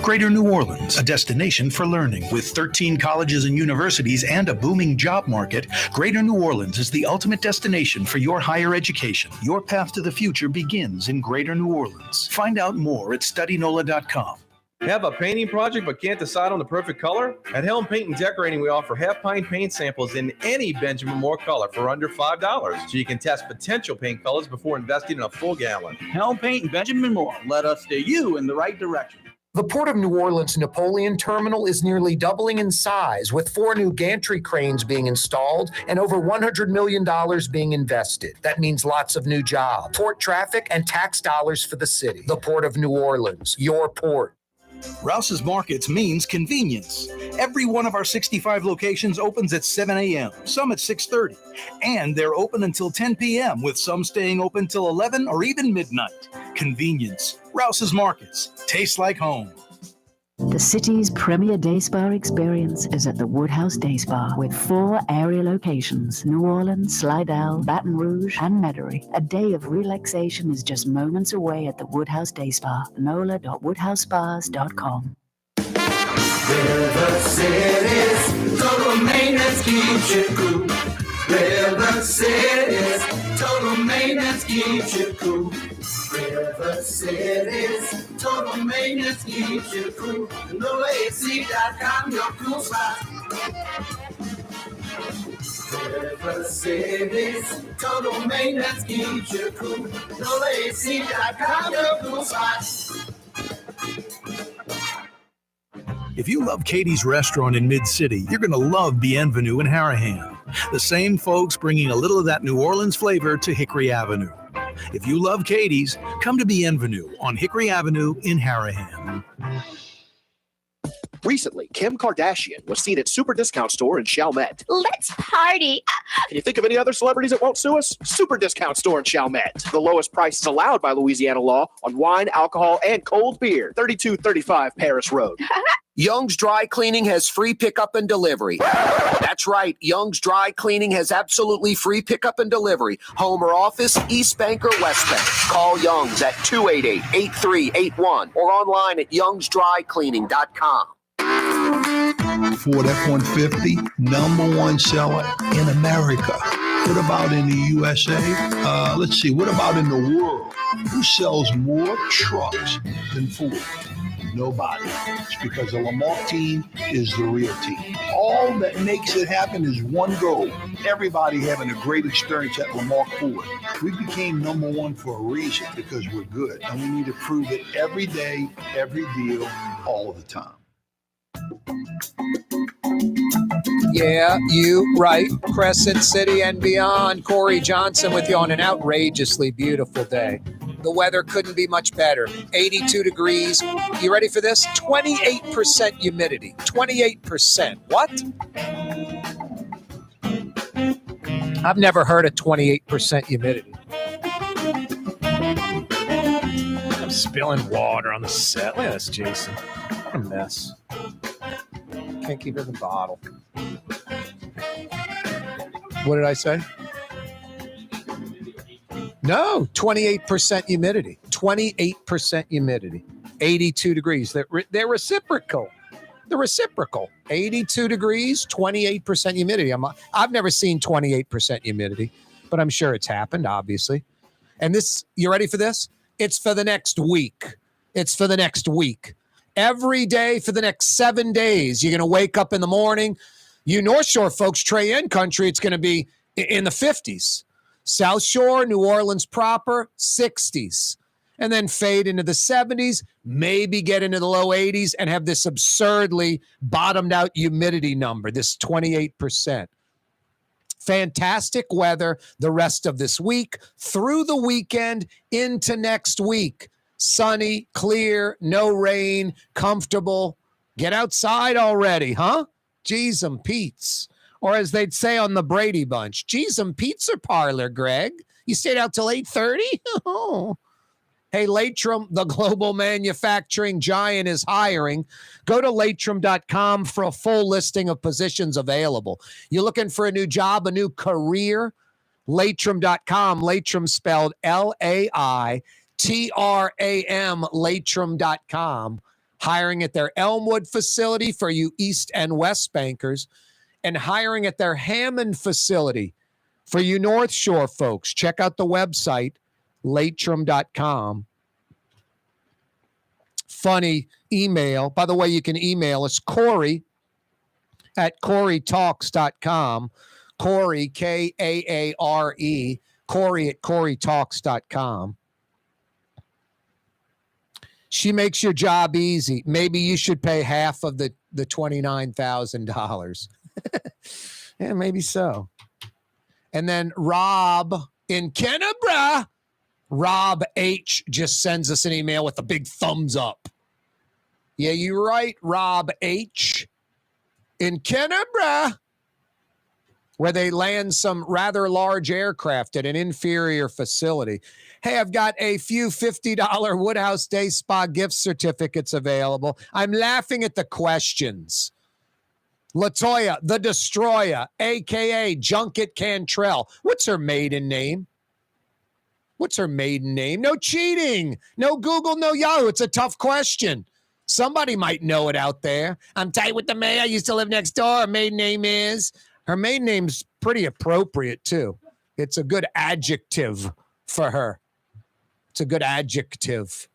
Greater New Orleans, a destination for learning. With 13 colleges and universities and a booming job market, Greater New Orleans is the ultimate destination for your higher education. Your path to the future begins in Greater New Orleans. Find out more at studynola.com. Have a painting project but can't decide on the perfect color? At Helm Paint and Decorating, we offer half-pint paint samples in any Benjamin Moore color for under $5, so you can test potential paint colors before investing in a full gallon. Helm Paint and Benjamin Moore. Let us steer you in the right direction. The Port of New Orleans Napoleon Terminal is nearly doubling in size, with 4 new gantry cranes being installed and over $100 million being invested. That means lots of new jobs, port traffic, and tax dollars for the city. The Port of New Orleans, your port. Rouse's Markets means convenience. Every one of our 65 locations opens at 7 a.m., some at 6:30, and they're open until 10 p.m., with some staying open till 11 or even midnight. Convenience. Rouse's Markets. Tastes like home. The city's premier day spa experience is at the Woodhouse Day Spa with 4 area locations: New Orleans, Slidell, Baton Rouge, and Metairie. A day of relaxation is just moments away at the Woodhouse Day Spa. NOLA.woodhousespas.com. River City's total maintenance keeps you cool. River City's total maintenance keeps you cool. River City's total maintenance keeps you cool. NOLAAC.com, your cool spot. River City's total maintenance keeps you cool. NOLAAC.com, your cool spot. If you love Katie's Restaurant in Mid-City, you're going to love Bienvenue in Harahan. The same folks bringing a little of that New Orleans flavor to Hickory Avenue. If you love Katie's, come to Bienvenue on Hickory Avenue in Harahan. Recently, Kim Kardashian was seen at Super Discount Store in Chalmette. Let's party. Can you think of any other celebrities that won't sue us? Super Discount Store in Chalmette. The lowest prices allowed by Louisiana law on wine, alcohol, and cold beer. 3235 Paris Road. Young's Dry Cleaning has free pickup and delivery. That's right. Young's Dry Cleaning has absolutely free pickup and delivery. Home or office, East Bank or West Bank. Call Young's at 288-8381 or online at youngsdrycleaning.com. Ford F-150, #1 seller in America. What about in the USA? Let's see, what about in the world? Who sells more trucks than Ford? Nobody. It's because the Lamar team is the real team. All that makes it happen is one goal. Everybody having a great experience at Lamar Ford. We became #1 for a reason, because we're good. And we need to prove it every day, every deal, all the time. Yeah, you right. Crescent City and beyond. Corey Johnson with you on an outrageously beautiful day. The weather couldn't be much better. 82 degrees. You ready for this? 28% humidity. 28%. What? I've never heard of 28% humidity. I'm spilling water on the set. Look at this, Jason. What a mess. Can't keep it in the bottle. What did I say? No, 28% humidity. 28% humidity. 82 degrees. They're reciprocal. They're reciprocal. 82 degrees, 28% humidity. I've never seen 28% humidity, but I'm sure it's happened, obviously. And this, you ready for this? It's for the next week. It's for the next week. Every day for the next 7 days, you're going to wake up in the morning. You North Shore folks, Trey End country, it's going to be in the 50s. South Shore, New Orleans proper, 60s. And then fade into the 70s, maybe get into the low 80s and have this absurdly bottomed out humidity number, this 28%. Fantastic weather the rest of this week, through the weekend, into next week. Sunny, clear, no rain, comfortable. Get outside already, huh? Geez, Pete's. Or as they'd say on the Brady Bunch, geez, pizza parlor, Greg. You stayed out till 8:30? Oh. Hey, Latrim, the global manufacturing giant, is hiring. Go to latrim.com for a full listing of positions available. You're looking for a new job, a new career? Latrim.com. Latrim spelled L-A-I-T-R-A-M, Latrim.com. Hiring at their Elmwood facility for you East and West bankers, and hiring at their Hammond facility for you North Shore folks. Check out the website, latrim.com. Funny email. By the way, you can email us, Corey at CoreyTalks.com. Corey, K-A-A-R-E, Corey at CoreyTalks.com. She makes your job easy. Maybe you should pay half of the $29,000. Yeah, maybe so. And then Rob in Kennebra, Rob H. just sends us an email with a big thumbs up. Yeah, you're right, Rob H. in Kennebra, where they land some rather large aircraft at an inferior facility. Hey, I've got a few $50 Woodhouse Day Spa gift certificates available. I'm laughing at the questions. Latoya, the Destroyer, a.k.a. Junket Cantrell. What's her maiden name? What's her maiden name? No cheating. No Google, no Yahoo. It's a tough question. Somebody might know it out there. I'm tight with the mayor. I used to live next door. Her maiden name is... Her maiden name's pretty appropriate, too. It's a good adjective for her. It's a good adjective.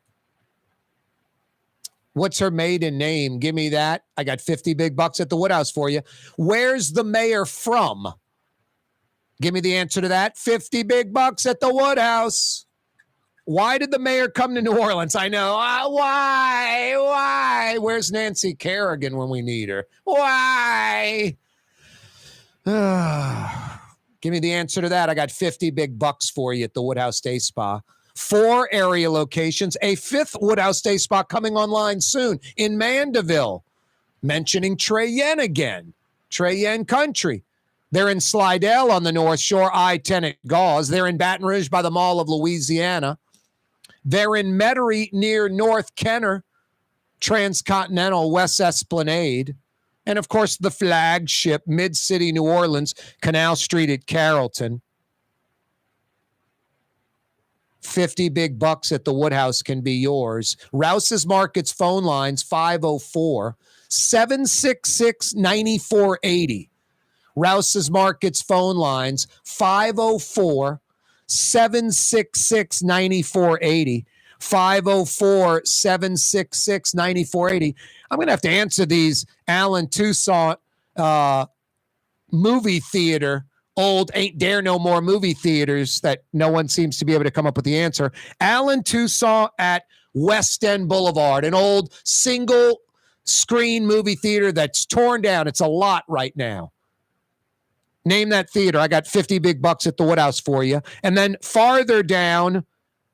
What's her maiden name? Give me that. I got 50 big bucks at the Woodhouse for you. Where's the mayor from? Give me the answer to that. 50 big bucks at the Woodhouse. Why did the mayor come to New Orleans? I know. Why? Where's Nancy Kerrigan when we need her? Why? Give me the answer to that. I got 50 big bucks for you at the Woodhouse Day Spa. 4 area locations. A 5th Woodhouse Day Spa coming online soon in Mandeville. Mentioning Trey Yen again. Trey Yen country. They're in Slidell on the North Shore, I-10 at Gauze. They're in Baton Rouge by the Mall of Louisiana. They're in Metairie near North Kenner, Transcontinental, West Esplanade. And, of course, the flagship, Mid-City, New Orleans, Canal Street at Carrollton. 50 big bucks at the Woodhouse can be yours. Rouse's Markets phone lines, 504-766-9480. Rouse's Markets phone lines, 504-766-9480. 504-766-9480. I'm going to have to answer these Alan Toussaint movie theater, old Ain't Dare No More movie theaters that no one seems to be able to come up with the answer. Alan Toussaint at West End Boulevard, an old single screen movie theater that's torn down. It's a lot right now. Name that theater. I got 50 big bucks at the Woodhouse for you. And then farther down,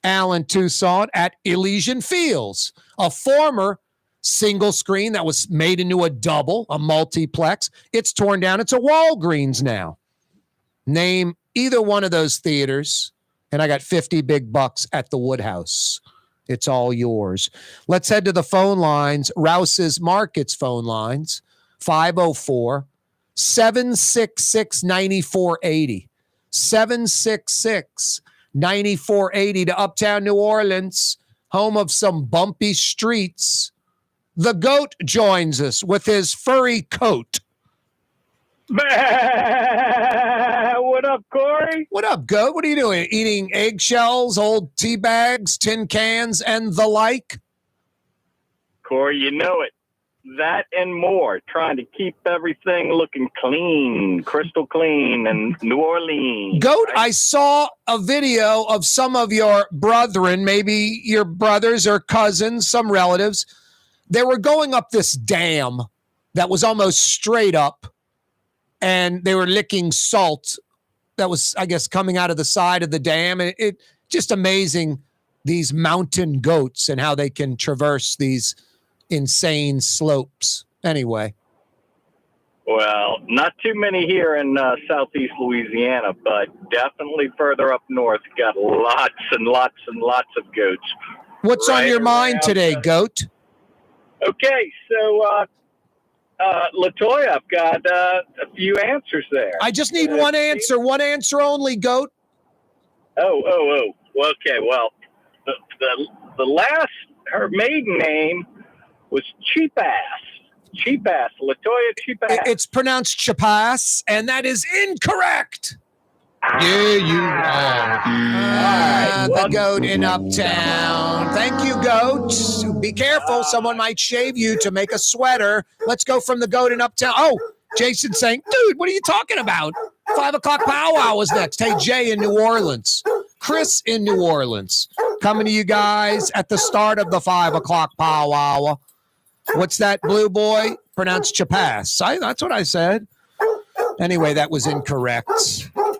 Alan Toussaint at Elysian Fields, a former single screen that was made into a double, a multiplex. It's torn down. It's a Walgreens now. Name either one of those theaters, and I got 50 big bucks at the Woodhouse. It's all yours. Let's head to the phone lines. Rouse's Markets phone lines, 504 766-9480. 766-9480 to Uptown New Orleans, home of some bumpy streets. The GOAT joins us with his furry coat. What up, Corey? What up, GOAT? What are you doing? Eating eggshells, old tea bags, tin cans, and the like? Corey, you know it. That and more. Trying to keep everything looking clean, crystal clean, and New Orleans. GOAT, right? I saw a video of some of your brethren, maybe your brothers or cousins, some relatives. They were going up this dam that was almost straight up, and they were licking salt that was, I guess, coming out of the side of the dam. And it just amazing, these mountain goats and how they can traverse these insane slopes. Anyway. Well, not too many here in southeast Louisiana, but definitely further up north, got lots and lots and lots of goats. What's on your mind today, GOAT? Okay, so Latoya, I've got a few answers there. I just need one answer only, GOAT. Oh. Okay, well, the last, her maiden name was Cheap Ass, Latoya Cheap Ass. It's pronounced Chapass, and that is incorrect. Yeah, you are. The GOAT in Uptown. Thank you, GOAT. Be careful. Someone might shave you to make a sweater. Let's go from the GOAT in Uptown. Oh, Jason saying, dude, what are you talking about? 5 o'clock powwow was next. Hey, Jay in New Orleans. Chris in New Orleans. Coming to you guys at the start of the 5 o'clock powwow. What's that, Blue Boy? Pronounced Chapass. That's what I said. Anyway, that was incorrect.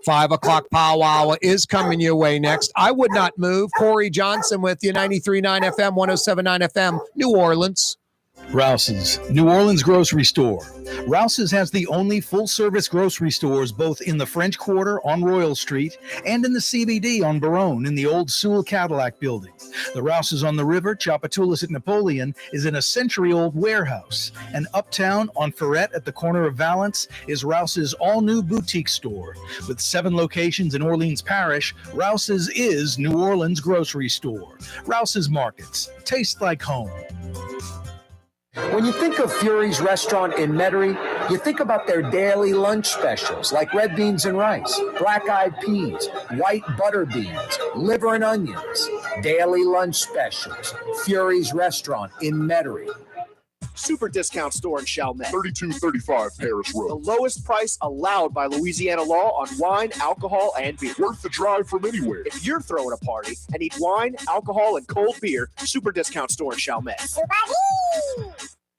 5 o'clock powwow is coming your way next. I would not move. Corey Johnson with you, 93.9 FM, 107.9 FM, New Orleans. Rouse's, New Orleans grocery store. Rouse's has the only full-service grocery stores both in the French Quarter on Royal Street and in the CBD on Baronne in the old Sewell Cadillac building. The Rouse's on the river, Tchoupitoulas at Napoleon, is in a century-old warehouse. And uptown on Ferret at the corner of Valence is Rouse's all-new boutique store. With 7 locations in Orleans Parish, Rouse's is New Orleans grocery store. Rouse's Markets. Taste like home. When you think of Fury's restaurant in Metairie, you think about their daily lunch specials like red beans and rice, black-eyed peas, white butter beans, liver and onions. Daily lunch specials. Fury's restaurant in Metairie. Super discount store in Chalmette. 3235 Paris Road. The lowest price allowed by Louisiana law on wine, alcohol, and beer. Worth the drive from anywhere. If you're throwing a party and need wine, alcohol, and cold beer, super discount store in Chalmette.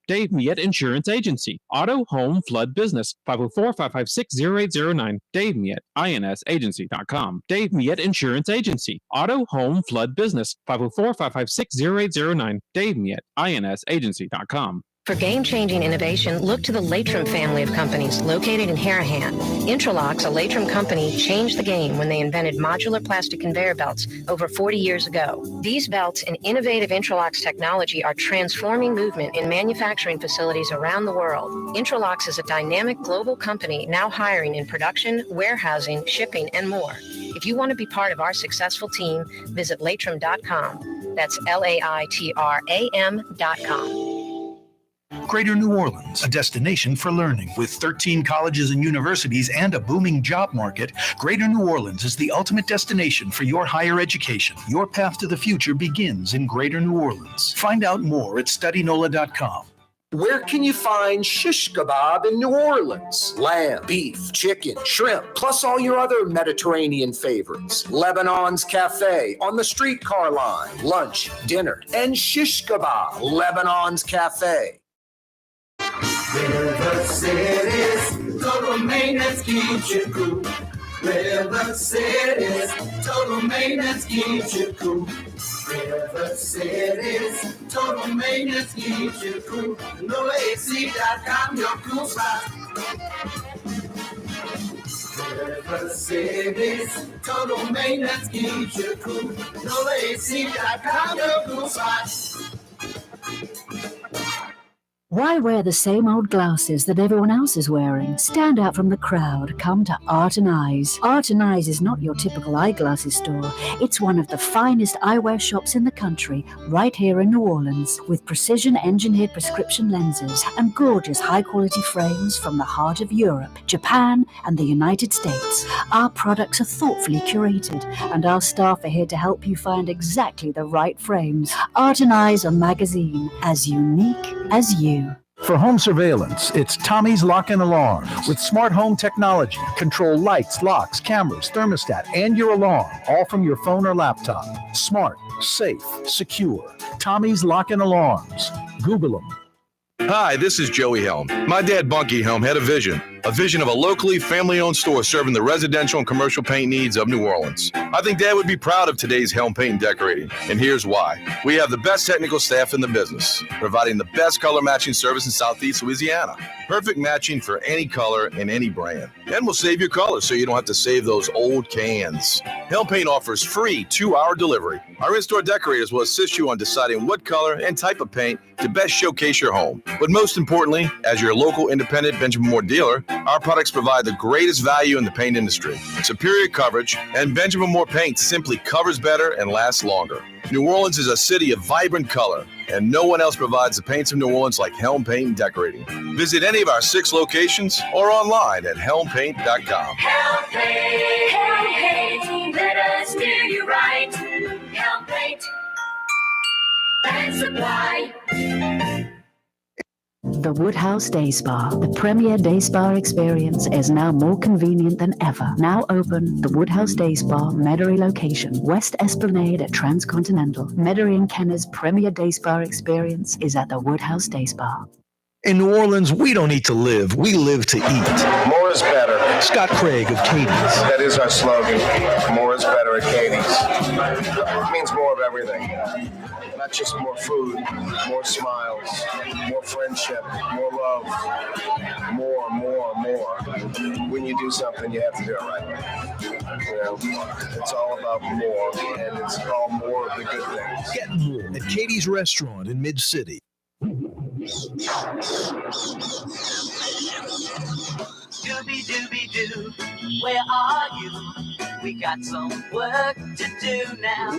Dave Miette Insurance Agency. Auto, home, flood, business. 504-556-0809. Dave Miette, insagency.com. Dave Miette Insurance Agency. Auto, home, flood, business. 504-556-0809. Dave Miette, insagency.com. For game-changing innovation, look to the Latrim family of companies located in Harahan. Intralox, a Latrim company, changed the game when they invented modular plastic conveyor belts over 40 years ago. These belts and innovative Intralox technology are transforming movement in manufacturing facilities around the world. Intralox is a dynamic global company now hiring in production, warehousing, shipping, and more. If you want to be part of our successful team, visit Latrim.com. That's LAITRAM.com. Greater New Orleans, a destination for learning. With 13 colleges and universities and a booming job market, Greater New Orleans is the ultimate destination for your higher education. Your path to the future begins in Greater New Orleans. Find out more at studynola.com. Where can you find shish kebab in New Orleans? Lamb, beef, chicken, shrimp, plus all your other Mediterranean favorites. Lebanon's Cafe on the streetcar line. Lunch, dinner, and shish kebab. Lebanon's Cafe. River City's total maintenance keeps you cool. River City's total maintenance keeps you cool. River City's total maintenance keeps you cool. NoAC.com, your cool spot. River City's total maintenance keeps you cool. NoAC.com, your cool spot. Why wear the same old glasses that everyone else is wearing? Stand out from the crowd. Come to Art and Eyes. Art and Eyes is not your typical eyeglasses store. It's one of the finest eyewear shops in the country, right here in New Orleans, with precision-engineered prescription lenses and gorgeous high-quality frames from the heart of Europe, Japan, and the United States. Our products are thoughtfully curated, and our staff are here to help you find exactly the right frames. Art and Eyes are magazine, as unique as you. For home surveillance, it's Tommy's Lock and Alarms. With smart home technology, control lights, locks, cameras, thermostat, and your alarm, all from your phone or laptop. Smart, safe, secure. Tommy's Lock and Alarms. Google them. Hi, this is Joey Helm. My dad, Bunky Helm, had a vision of a locally family-owned store serving the residential and commercial paint needs of New Orleans. I think Dad would be proud of today's Helm Paint and Decorating, and here's why. We have the best technical staff in the business, providing the best color matching service in Southeast Louisiana. Perfect matching for any color and any brand. And we'll save your colors so you don't have to save those old cans. Helm Paint offers free 2-hour delivery. Our in-store decorators will assist you on deciding what color and type of paint to best showcase your home. But most importantly, as your local independent Benjamin Moore dealer, our products provide the greatest value in the paint industry. Superior coverage, and Benjamin Moore paint simply covers better and lasts longer. New Orleans is a city of vibrant color, and no one else provides the paints of New Orleans like Helm Paint and Decorating. Visit any of our 6 locations or online at helmpaint.com. Helm Paint, let us do you right. Helm Paint and Supply. The Woodhouse Day Spa, the premier day spa experience, is now more convenient than ever. Now open, the Woodhouse Day Spa, Metairie location, West Esplanade at Transcontinental. Metairie and Kenner's premier day spa experience is at the Woodhouse Day Spa. In New Orleans, we don't eat to live, we live to eat. More is better. Scott Craig of Katie's. That is our slogan. More is better at Katie's. It means more of everything. Not just more food, more smiles, more friendship, more love, more. When you do something, you have to do it right. You know, it's all about more, and it's all more of the good things. Get more at Katie's Restaurant in Mid-City. Scooby-Dooby-Doo, where are you? We got some work to do now.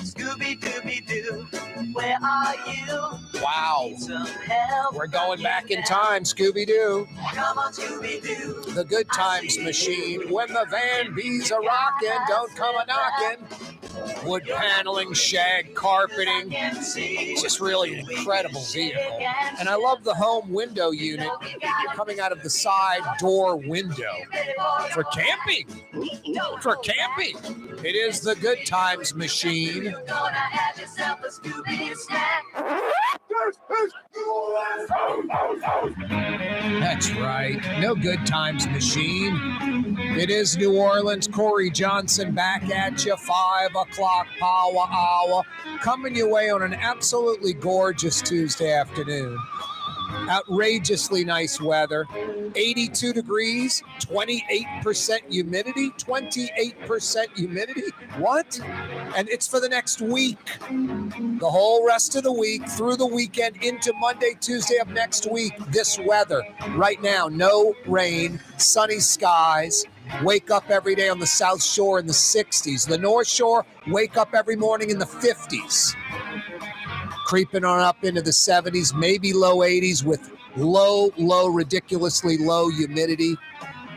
Scooby-Dooby-Doo, where are you? Wow. Need some help. We're going back in time, Scooby-Doo. Come on, Scooby-Doo. The good times machine. When the Van Bees are rocking, don't come a-knocking. Wood paneling, shag carpeting. It's just really an incredible vehicle. And I love the home window unit coming out of the side door window for camping. For camping. It is the good times machine. You're gonna have yourself a Scooby snack. That's right. No good times machine. It is New Orleans. Corey Johnson back at you. 5 o'clock power hour. Coming your way on an absolutely gorgeous Tuesday afternoon. Outrageously nice weather. 82 degrees, 28% humidity. 28% humidity? What? And it's for the next week. The whole rest of the week, through the weekend, into Monday, Tuesday of next week. This weather right now, no rain, sunny skies. Wake up every day on the South Shore in the 60s. The North Shore, wake up every morning in the 50s. Creeping on up into the 70s, maybe low 80s with low, ridiculously low humidity.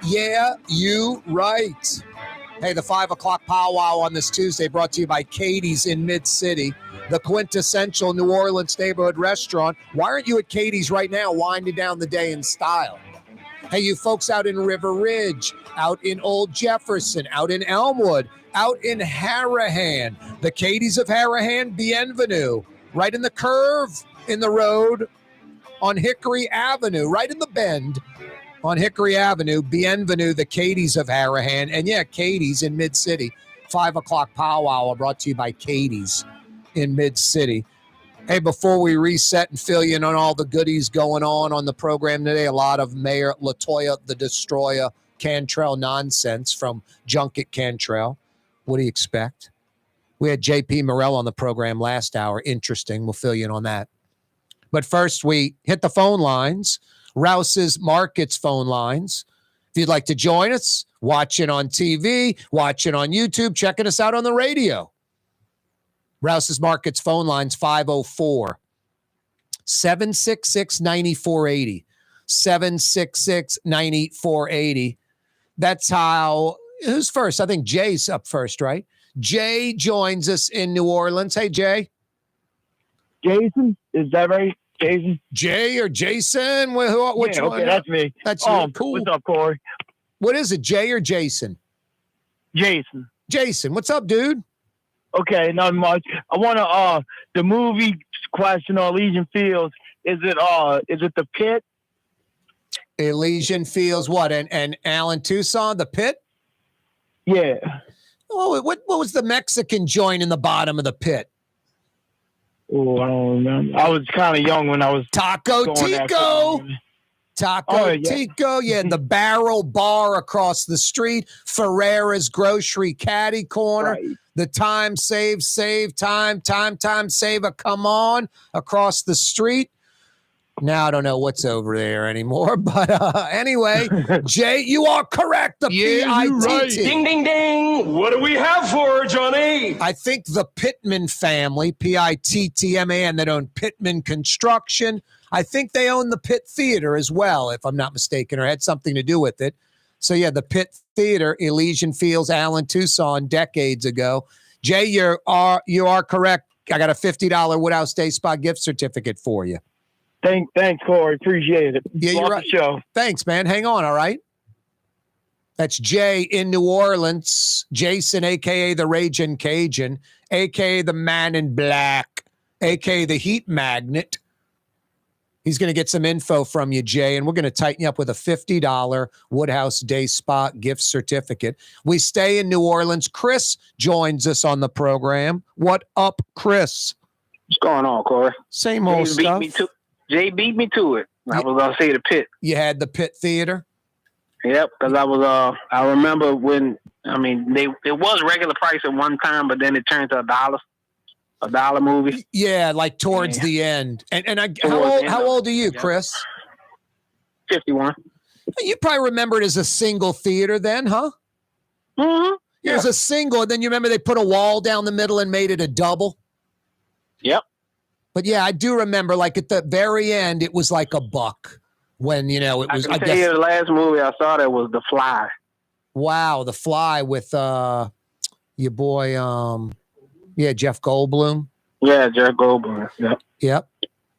Yeah, you right. Hey, the 5 o'clock powwow on this Tuesday brought to you by Katie's in Mid-City, the quintessential New Orleans neighborhood restaurant. Why aren't you at Katie's right now winding down the day in style? Hey, you folks out in River Ridge, out in Old Jefferson, out in Elmwood, out in Harahan, the Katie's of Harahan, bienvenue. Right in the curve in the road on Hickory Avenue, right in the bend on Hickory Avenue, bienvenue, the Katie's of Harahan. And yeah, Katie's in Mid-City. 5 o'clock powwow brought to you by Katie's in Mid-City. Hey, before we reset and fill you in on all the goodies going on the program today, a lot of Mayor Latoya the Destroyer Cantrell nonsense from Junket Cantrell. What do you expect? We had JP Morrell on the program last hour. Interesting. We'll fill you in on that. But first, we hit the phone lines, Rouse's Markets phone lines. If you'd like to join us, watch it on TV, watch it on YouTube, checking us out on the radio. Rouse's Markets phone lines 504-766-9480. 766-9480. That's how, who's first? I think Jay's up first, right? Jay joins us in New Orleans. Hey, Jay. Jason, is that right? Jason? Jay or Jason? Which yeah, okay, one? that's me. That's you. Cool. What's up, Corey? What is it, Jay or Jason? Jason. Jason, what's up, dude? Okay, not much. I want to, the movie question on Elysian Fields, is it The Pit? Elysian Fields, what? And Alan Tucson, The Pit? Yeah. Oh, what was the Mexican joint in the bottom of The Pit? Oh, I don't remember. I was kind of young when I was Taco Tico. Tico, yeah, the Barrel Bar across the street, Ferrera's Grocery Caddy Corner, right. The Time Save, Time Saver, come on, across the street. Now I don't know what's over there anymore, but anyway, Jay, you are correct. The PITT. Right. Ding, ding, ding. What do we have for her, Johnny? I think the Pittman family, Pittman, that own Pittman Construction. I think they own the Pitt Theater as well, if I'm not mistaken, or had something to do with it. So yeah, the Pitt Theater, Elysian Fields, Alan Tucson, decades ago. Jay, you are correct. I got a $50 Woodhouse Day Spa gift certificate for you. Thanks, Corey. Appreciate it. Yeah, you're right. Show. Thanks, man. Hang on, all right? That's Jay in New Orleans. Jason, a.k.a. the Ragin' Cajun, a.k.a. the Man in Black, a.k.a. the Heat Magnet. He's going to get some info from you, Jay, and we're going to tighten you up with a $50 Woodhouse Day Spa gift certificate. We stay in New Orleans. Chris joins us on the program. What up, Chris? What's going on, Corey? Same old stuff. Jay beat me to it. I was going to say the Pit. You had the Pit Theater? Yep, because I remember when, it was regular price at one time, but then it turned to $1 movie. Yeah, like towards the end. And how old are you, Chris? 51. You probably remember it as a single theater then, huh? Mm-hmm. It was a single, and then you remember they put a wall down the middle and made it a double? Yep. But yeah, I do remember, like at the very end, it was like $1 when, it was. I guess the last movie I saw that was The Fly. Wow, The Fly with your boy, Jeff Goldblum. Yeah, Jeff Goldblum. Yep.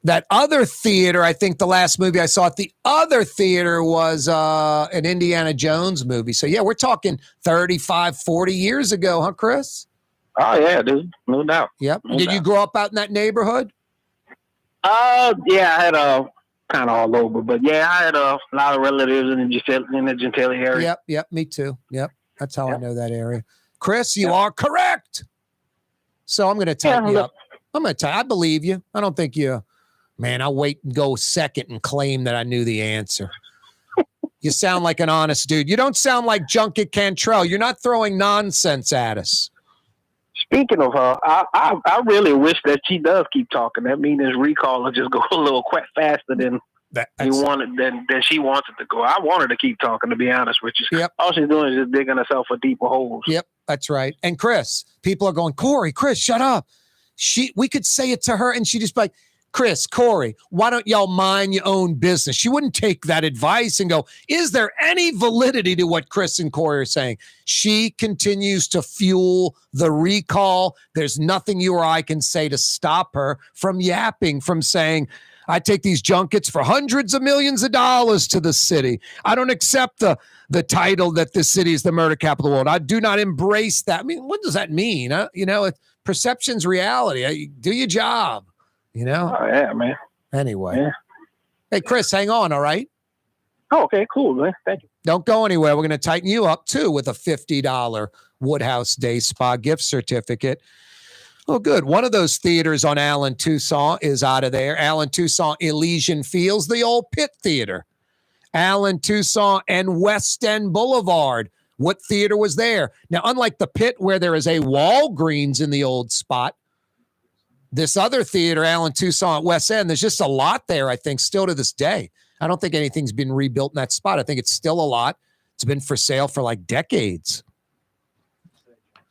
That other theater, I think the last movie I saw at the other theater was an Indiana Jones movie. So yeah, we're talking 35, 40 years ago, huh, Chris? Oh yeah, dude, no doubt. Yep. Did you grow up out in that neighborhood? Yeah, I had kind of all over, but yeah, I had a lot of relatives in the Gentilly area. Yep, me too. Yep, that's how I know that area. Chris, you are correct. So I'm going to tighten you up. I believe you. I don't think you, man, I'll wait and go second and claim that I knew the answer. You sound like an honest dude. You don't sound like Junket Cantrell. You're not throwing nonsense at us. Speaking of her, I really wish that she does keep talking. That means his recall will just go a little quite faster than she wants it to go. I want her to keep talking, to be honest with you. Yep. All she's doing is just digging herself for deeper holes. Yep, that's right. And Chris, people are going, Chris, shut up. We could say it to her, and she'd just be like, Chris, Corey, why don't y'all mind your own business? She wouldn't take that advice and go, is there any validity to what Chris and Corey are saying? She continues to fuel the recall. There's nothing you or I can say to stop her from yapping, from saying, I take these junkets for hundreds of millions of dollars to the city. I don't accept the title that this city is the murder capital of the world. I do not embrace that. I mean, what does that mean? Perception's reality. Do your job. Oh, yeah, man. Anyway. Yeah. Hey, Chris, hang on, all right? Oh, okay, cool, man. Thank you. Don't go anywhere. We're going to tighten you up, too, with a $50 Woodhouse Day Spa gift certificate. Oh, good. One of those theaters on Allen Toussaint is out of there. Allen Toussaint Elysian Fields, the old Pitt Theater. Allen Toussaint and West End Boulevard. What theater was there? Now, unlike the Pitt, where there is a Walgreens in the old spot, This other theater, Allen Toussaint at West End, there's just a lot there, I think, still to this day. I don't think anything's been rebuilt in that spot. I think it's still a lot. It's been for sale for like decades.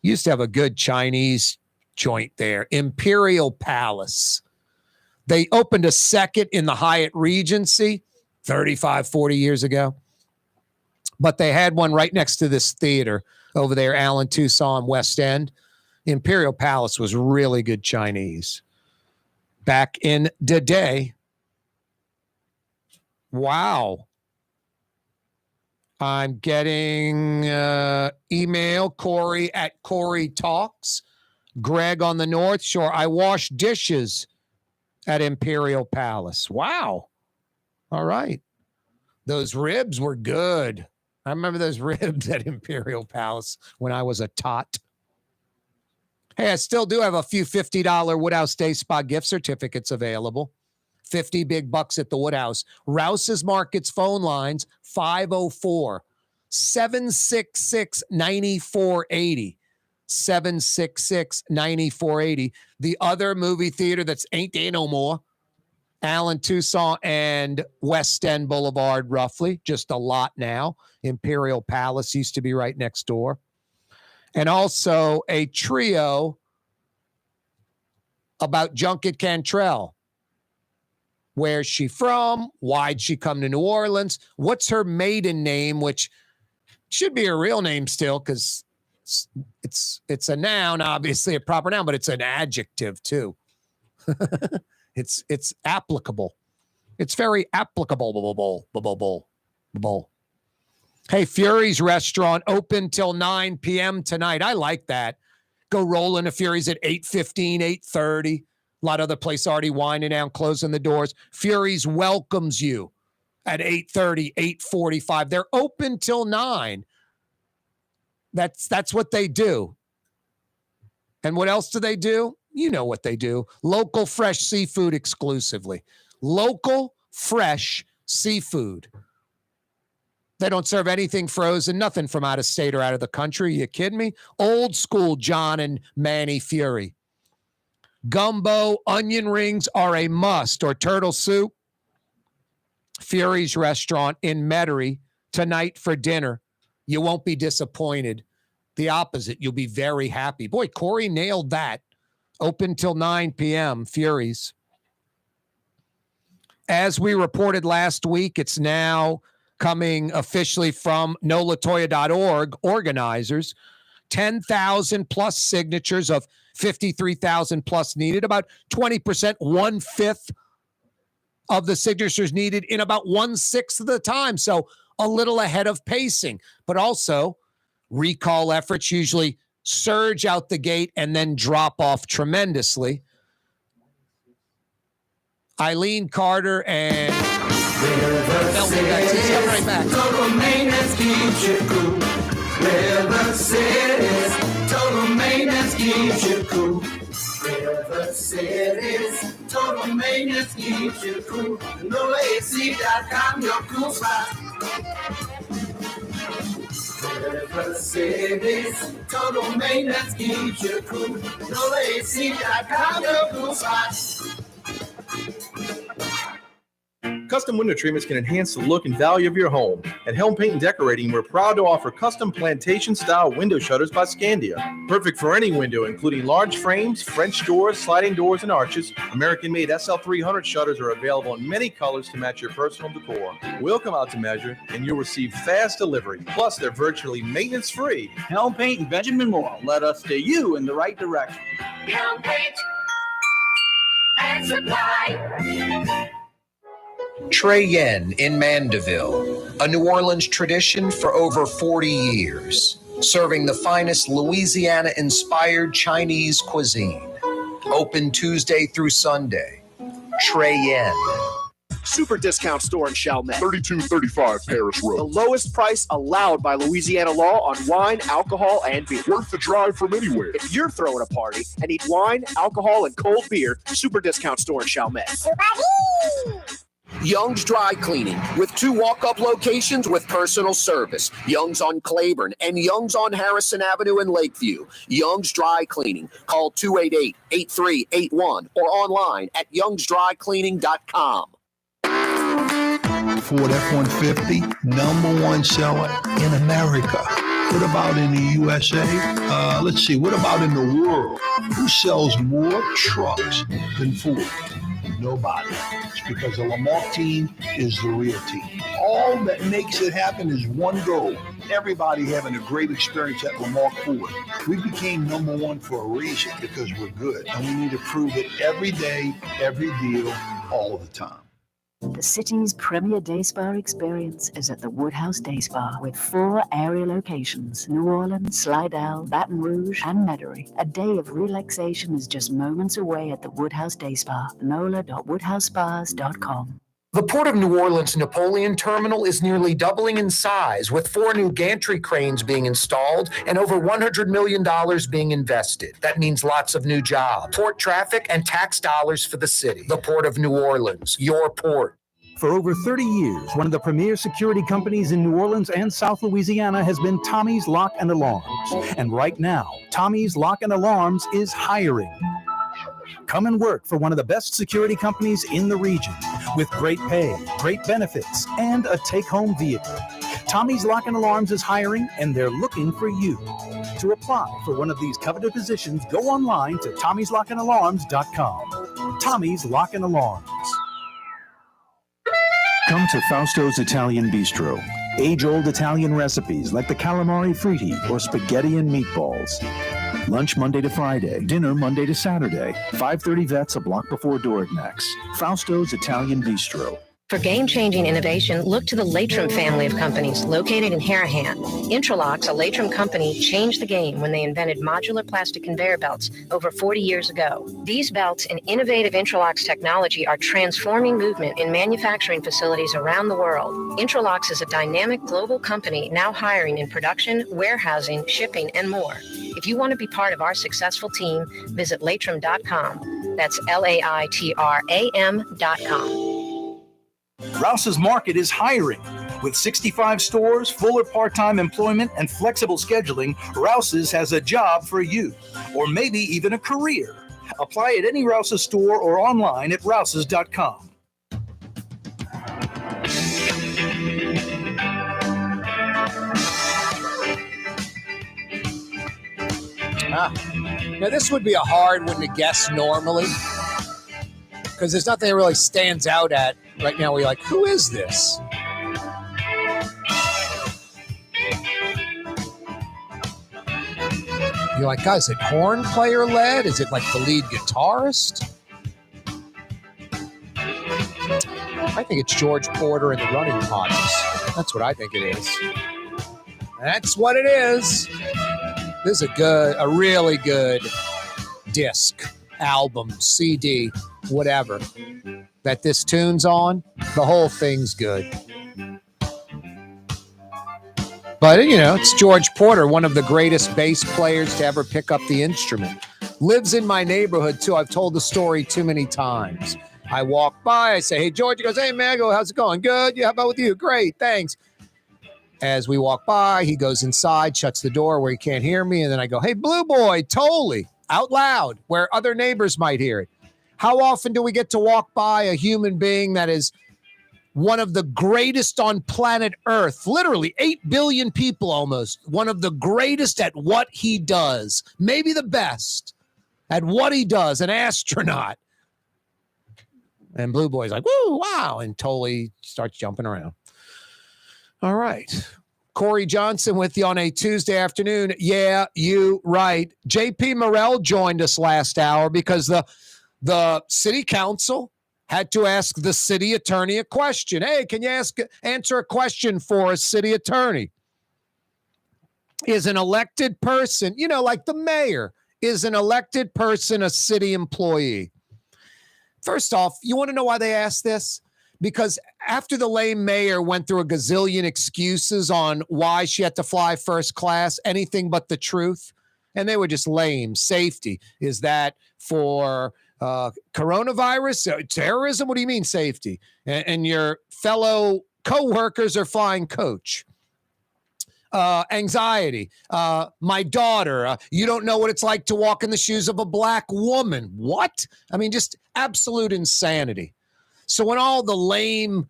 Used to have a good Chinese joint there, Imperial Palace. They opened a second in the Hyatt Regency 35, 40 years ago. But they had one right next to this theater over there, Allen Toussaint West End. Imperial Palace was really good Chinese back in the day. Wow. I'm getting email, Corey at Corey Talks. Greg on the North Shore. I wash dishes at Imperial Palace. Wow. All right. Those ribs were good. I remember those ribs at Imperial Palace when I was a tot. Hey, I still do have a few $50 Woodhouse Day Spa gift certificates available. 50 big bucks at the Woodhouse. Rouse's Markets phone lines, 504-766-9480. 766-9480. The other movie theater that's ain't there no more, Allen Toussaint and West End Boulevard, roughly. Just a lot now. Imperial Palace used to be right next door. And also a trio about Junket Cantrell. Where's she from? Why'd she come to New Orleans? What's her maiden name, which should be her real name still, because it's a noun, obviously a proper noun, but it's an adjective too. It's applicable. It's very applicable. Hey, Fury's Restaurant open till 9 p.m. tonight. I like that. Go roll into Fury's at 8:15, 8:30. A lot of other places already winding down, closing the doors. Fury's welcomes you at 8:30, 8:45. They're open till 9. That's what they do. And what else do they do? You know what they do. Local fresh seafood exclusively. Local fresh seafood. They don't serve anything frozen, nothing from out of state or out of the country. You kidding me? Old school John and Manny Fury. Gumbo, onion rings are a must, or turtle soup. Fury's Restaurant in Metairie tonight for dinner. You won't be disappointed. The opposite, you'll be very happy. Boy, Corey nailed that. Open till 9 p.m., Fury's. As we reported last week, it's now coming officially from nolatoya.org organizers. 10,000 plus signatures of 53,000 plus needed. About 20%, 1/5 of the signatures needed in about 1/6 of the time. So a little ahead of pacing. But also, recall efforts usually surge out the gate and then drop off tremendously. Eileen Carter and Melvin Baptiste coming right back. Total maintenance keeps you cool. River City's total maintenance keeps you cool. River City's total maintenance keeps you cool. NoAC.com, your cool spot. River City's total maintenance keeps you cool. NoAC.com, your cool spot. Custom window treatments can enhance the look and value of your home. At Helm Paint and Decorating, we're proud to offer custom plantation-style window shutters by Scandia. Perfect for any window, including large frames, French doors, sliding doors, and arches. American-made SL300 shutters are available in many colors to match your personal decor. We'll come out to measure, and you'll receive fast delivery. Plus, they're virtually maintenance-free. Helm Paint and Benjamin Morrell. Let us steer you in the right direction. Helm Paint and Supply. Trey Yen in Mandeville, a New Orleans tradition for over 40 years, serving the finest Louisiana-inspired Chinese cuisine. Open Tuesday through Sunday. Trey Yen. Super discount store in Chalmette. 3235 Paris Road. The lowest price allowed by Louisiana law on wine, alcohol, and beer. Worth the drive from anywhere. If you're throwing a party and need wine, alcohol, and cold beer, Super discount store in Chalmette. Young's Dry Cleaning, with 2 walk-up locations with personal service. Young's on Claiborne and Young's on Harrison Avenue in Lakeview. Young's Dry Cleaning. Call 288-8381 or online at youngsdrycleaning.com. Ford F-150, #1 seller in America. What about in the USA? Let's see, what about in the world? Who sells more trucks than Ford? Nobody. It's because the Lamar team is the real team. All that makes it happen is one goal. Everybody having a great experience at Lamar Ford. We became #1 for a reason, because we're good. And we need to prove it every day, every deal, all the time. The city's premier day spa experience is at the Woodhouse Day Spa with 4 area locations: New Orleans, Slidell, Baton Rouge, and Metairie. A day of relaxation is just moments away at the Woodhouse Day Spa. NOLA.woodhousespas.com. The Port of New Orleans Napoleon Terminal is nearly doubling in size, with 4 new gantry cranes being installed and over $100 million being invested. That means lots of new jobs, port traffic, and tax dollars for the city. The Port of New Orleans, your port. For over 30 years, one of the premier security companies in New Orleans and South Louisiana has been Tommy's Lock and Alarms. And right now, Tommy's Lock and Alarms is hiring. Come and work for one of the best security companies in the region, with great pay, great benefits, and a take-home vehicle. Tommy's Lock and Alarms is hiring, and they're looking for you. To apply for one of these coveted positions, go online to tommyslockandalarms.com. Tommy's Lock and Alarms. Come to Fausto's Italian Bistro. Age-old Italian recipes like the calamari fritti or spaghetti and meatballs. Lunch Monday to Friday, dinner Monday to Saturday. 530 Vets, a block before Dorignax. Fausto's Italian Bistro. For game-changing innovation, look to the Latrim family of companies located in Harahan. Intralocks, a Latrim company, changed the game when they invented modular plastic conveyor belts over 40 years ago. These belts and innovative Intralocks technology are transforming movement in manufacturing facilities around the world. Intralocks is a dynamic global company now hiring in production, warehousing, shipping, and more. If you want to be part of our successful team, visit latrim.com. That's LAITRAM.com. Rouse's Market is hiring. With 65 stores, full or part-time employment, and flexible scheduling, Rouse's has a job for you, or maybe even a career. Apply at any Rouse's store or online at rouses.com. Now, this would be a hard one to guess normally, because there's nothing that really stands out at right now. We're like, who is this? You're like, guys, is it horn player led? Is it like the lead guitarist? I think it's George Porter and the Running Potters. That's what I think it is. That's what it is. This is a really good disc, album, CD, whatever that this tune's on. The whole thing's good. But, it's George Porter, one of the greatest bass players to ever pick up the instrument. Lives in my neighborhood, too. I've told the story too many times. I walk by, I say, hey, George. He goes, hey, man. I go, how's it going? Good. Yeah, how about with you? Great. Thanks. As we walk by, he goes inside, shuts the door where he can't hear me. And then I go, hey, Blue Boy, totally, out loud, where other neighbors might hear it. How often do we get to walk by a human being that is one of the greatest on planet Earth, literally 8 billion people almost, one of the greatest at what he does, maybe the best at what he does, an astronaut. And Blue Boy's like, woo, wow, and totally starts jumping around. All right. Corey Johnson with you on a Tuesday afternoon. Yeah, you right. JP Morrell joined us last hour because the city council had to ask the city attorney a question. Hey, can you answer a question for a city attorney? Is an elected person, like the mayor, is an elected person a city employee? First off, you want to know why they asked this? Because after the lame mayor went through a gazillion excuses on why she had to fly first class, anything but the truth, and they were just lame. Safety. Is that for Coronavirus, terrorism. What do you mean safety? And your fellow coworkers are fine, coach. Anxiety. My daughter, you don't know what it's like to walk in the shoes of a black woman. What? I mean, just absolute insanity. So when all the lame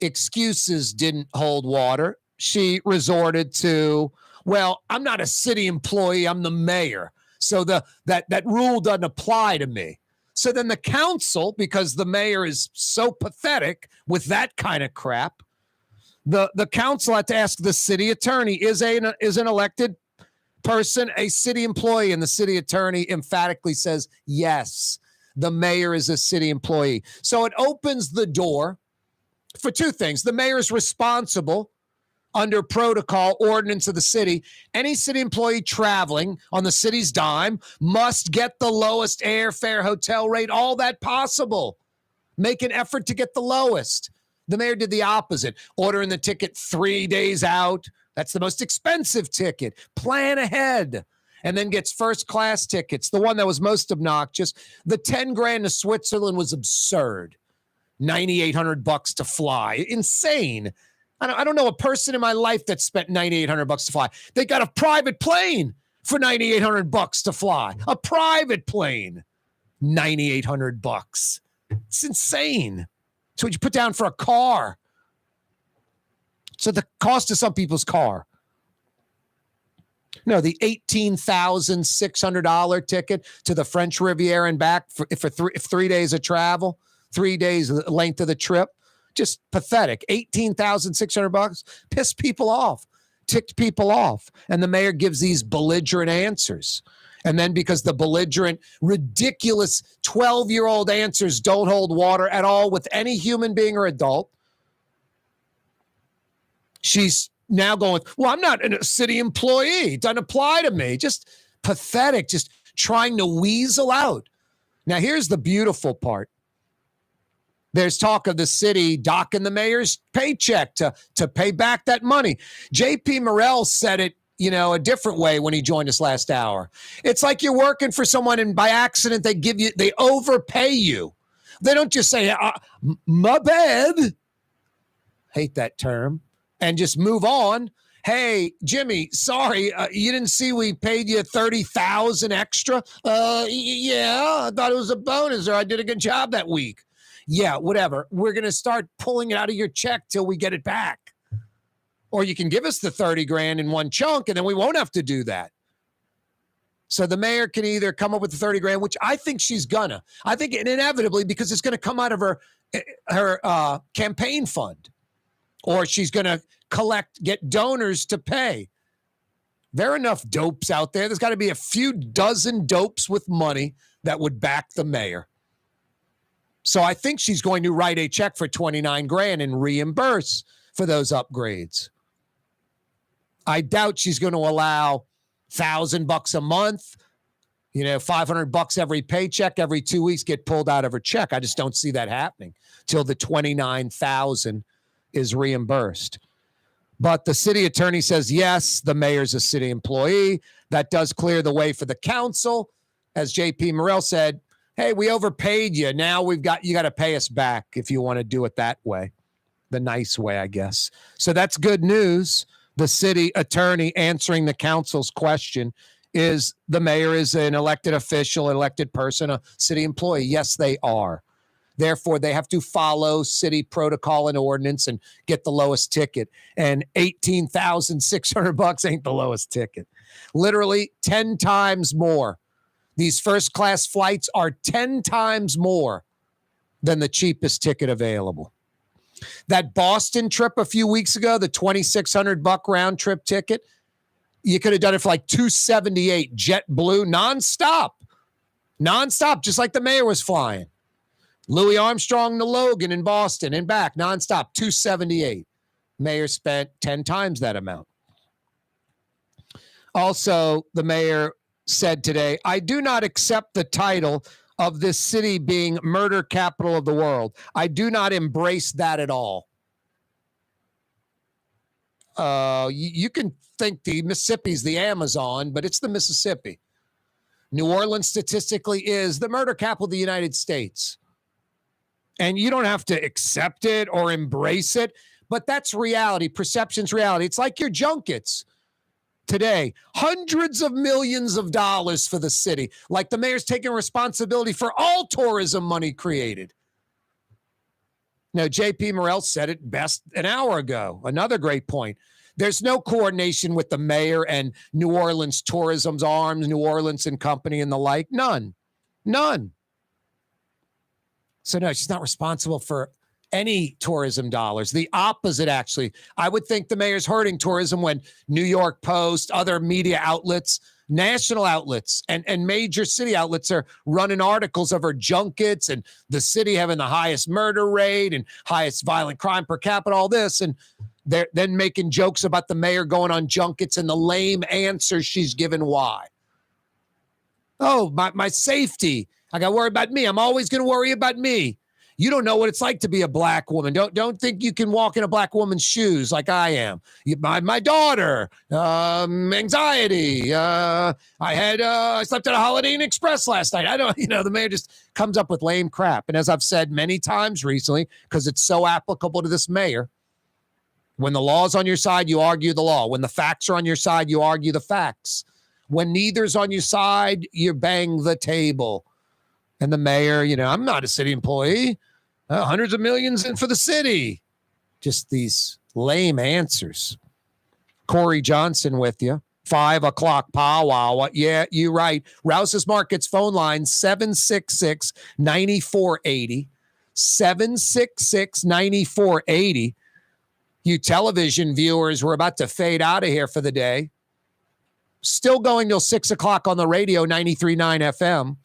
excuses didn't hold water, she resorted to, well, I'm not a city employee, I'm the mayor. So that rule doesn't apply to me. So then the council, because the mayor is so pathetic with that kind of crap, the council had to ask the city attorney, is an elected person a city employee? And the city attorney emphatically says, yes, the mayor is a city employee. So it opens the door for two things. The mayor is responsible under protocol ordinance of the city. Any city employee traveling on the city's dime must get the lowest airfare, hotel rate, all that possible. Make an effort to get the lowest. The mayor did the opposite, ordering the ticket 3 days out. That's the most expensive ticket. Plan ahead. And then gets first class tickets. The one that was most obnoxious, the 10 grand to Switzerland was absurd. $9,800 to fly. Insane. I don't know a person in my life that spent $9,800 to fly. They got a private plane for $9,800 to fly. A private plane. $9,800. It's insane. So what you put down for a car. So the cost of some people's car. No, the $18,600 ticket to the French Riviera and back for 3 days of travel, 3 days the length of the trip. Just pathetic. $18,600 pissed people off, ticked people off. And the mayor gives these belligerent answers. And then because the belligerent, ridiculous 12-year-old answers don't hold water at all with any human being or adult, she's now going, well, I'm not a city employee. It doesn't apply to me. Just pathetic, just trying to weasel out. Now, here's the beautiful part. There's talk of the city docking the mayor's paycheck to pay back that money. J.P. Morrell said it, a different way when he joined us last hour. It's like you're working for someone and by accident they overpay you. They don't just say, my bad. Hate that term. And just move on. Hey, Jimmy, sorry, you didn't see we paid you $30,000 extra? Yeah, I thought it was a bonus or I did a good job that week. Yeah, whatever. We're going to start pulling it out of your check till we get it back. Or you can give us the 30 grand in one chunk and then we won't have to do that. So the mayor can either come up with the 30 grand, which I think she's gonna. I think inevitably because it's going to come out of her campaign fund. Or she's going to get donors to pay. There are enough dopes out there. There's got to be a few dozen dopes with money that would back the mayor. So I think she's going to write a check for 29 grand and reimburse for those upgrades. I doubt she's going to allow $1,000 a month, $500 every paycheck every 2 weeks get pulled out of her check. I just don't see that happening till the 29,000 is reimbursed. But the city attorney says, yes, the mayor's a city employee. That does clear the way for the council. As J.P. Morrell said, hey, we overpaid you. Now you got to pay us back if you want to do it that way. The nice way, I guess. So that's good news. The city attorney answering the council's question is the mayor is an elected official, elected person, a city employee. Yes, they are. Therefore, they have to follow city protocol and ordinance and get the lowest ticket. And $18,600 ain't the lowest ticket. Literally 10 times more. These first class flights are 10 times more than the cheapest ticket available. That Boston trip a few weeks ago, the $2,600 round trip ticket, you could have done it for like $278 JetBlue nonstop, just like the mayor was flying. Louis Armstrong to Logan in Boston and back nonstop, $278. Mayor spent 10 times that amount. Also, the mayor said today, I do not accept the title of this city being murder capital of the world. I do not embrace that at all. You can think the Mississippi's the Amazon, but it's the Mississippi. New Orleans statistically is the murder capital of the United States. And you don't have to accept it or embrace it, but that's reality. Perception's reality. It's like your junkets today. Hundreds of millions of dollars for the city. Like the mayor's taking responsibility for all tourism money created. Now, JP Morrell said it best an hour ago. Another great point. There's no coordination with the mayor and New Orleans Tourism's arms, New Orleans and Company and the like. None. So no, she's not responsible for any tourism dollars. The opposite, actually. I would think the mayor's hurting tourism when New York Post, other media outlets, national outlets, and major city outlets are running articles of her junkets and the city having the highest murder rate and highest violent crime per capita, all this. And they're then making jokes about the mayor going on junkets and the lame answers she's given why. Oh, my safety. I got to worry about me. I'm always going to worry about me. You don't know what it's like to be a black woman. Don't think you can walk in a black woman's shoes like I am. My daughter, anxiety. I slept at a Holiday Inn Express last night. The mayor just comes up with lame crap. And as I've said many times recently, because it's so applicable to this mayor, when the law's on your side, you argue the law. When the facts are on your side, you argue the facts. When neither's on your side, you bang the table. And the mayor, I'm not a city employee. Hundreds of millions in for the city. Just these lame answers. Corey Johnson with you. 5 o'clock powwow. Yeah, you're right. Rouse's Markets phone line, 766-9480. 766-9480. You television viewers, we're about to fade out of here for the day. Still going till 6 o'clock on the radio, 93.9 FM.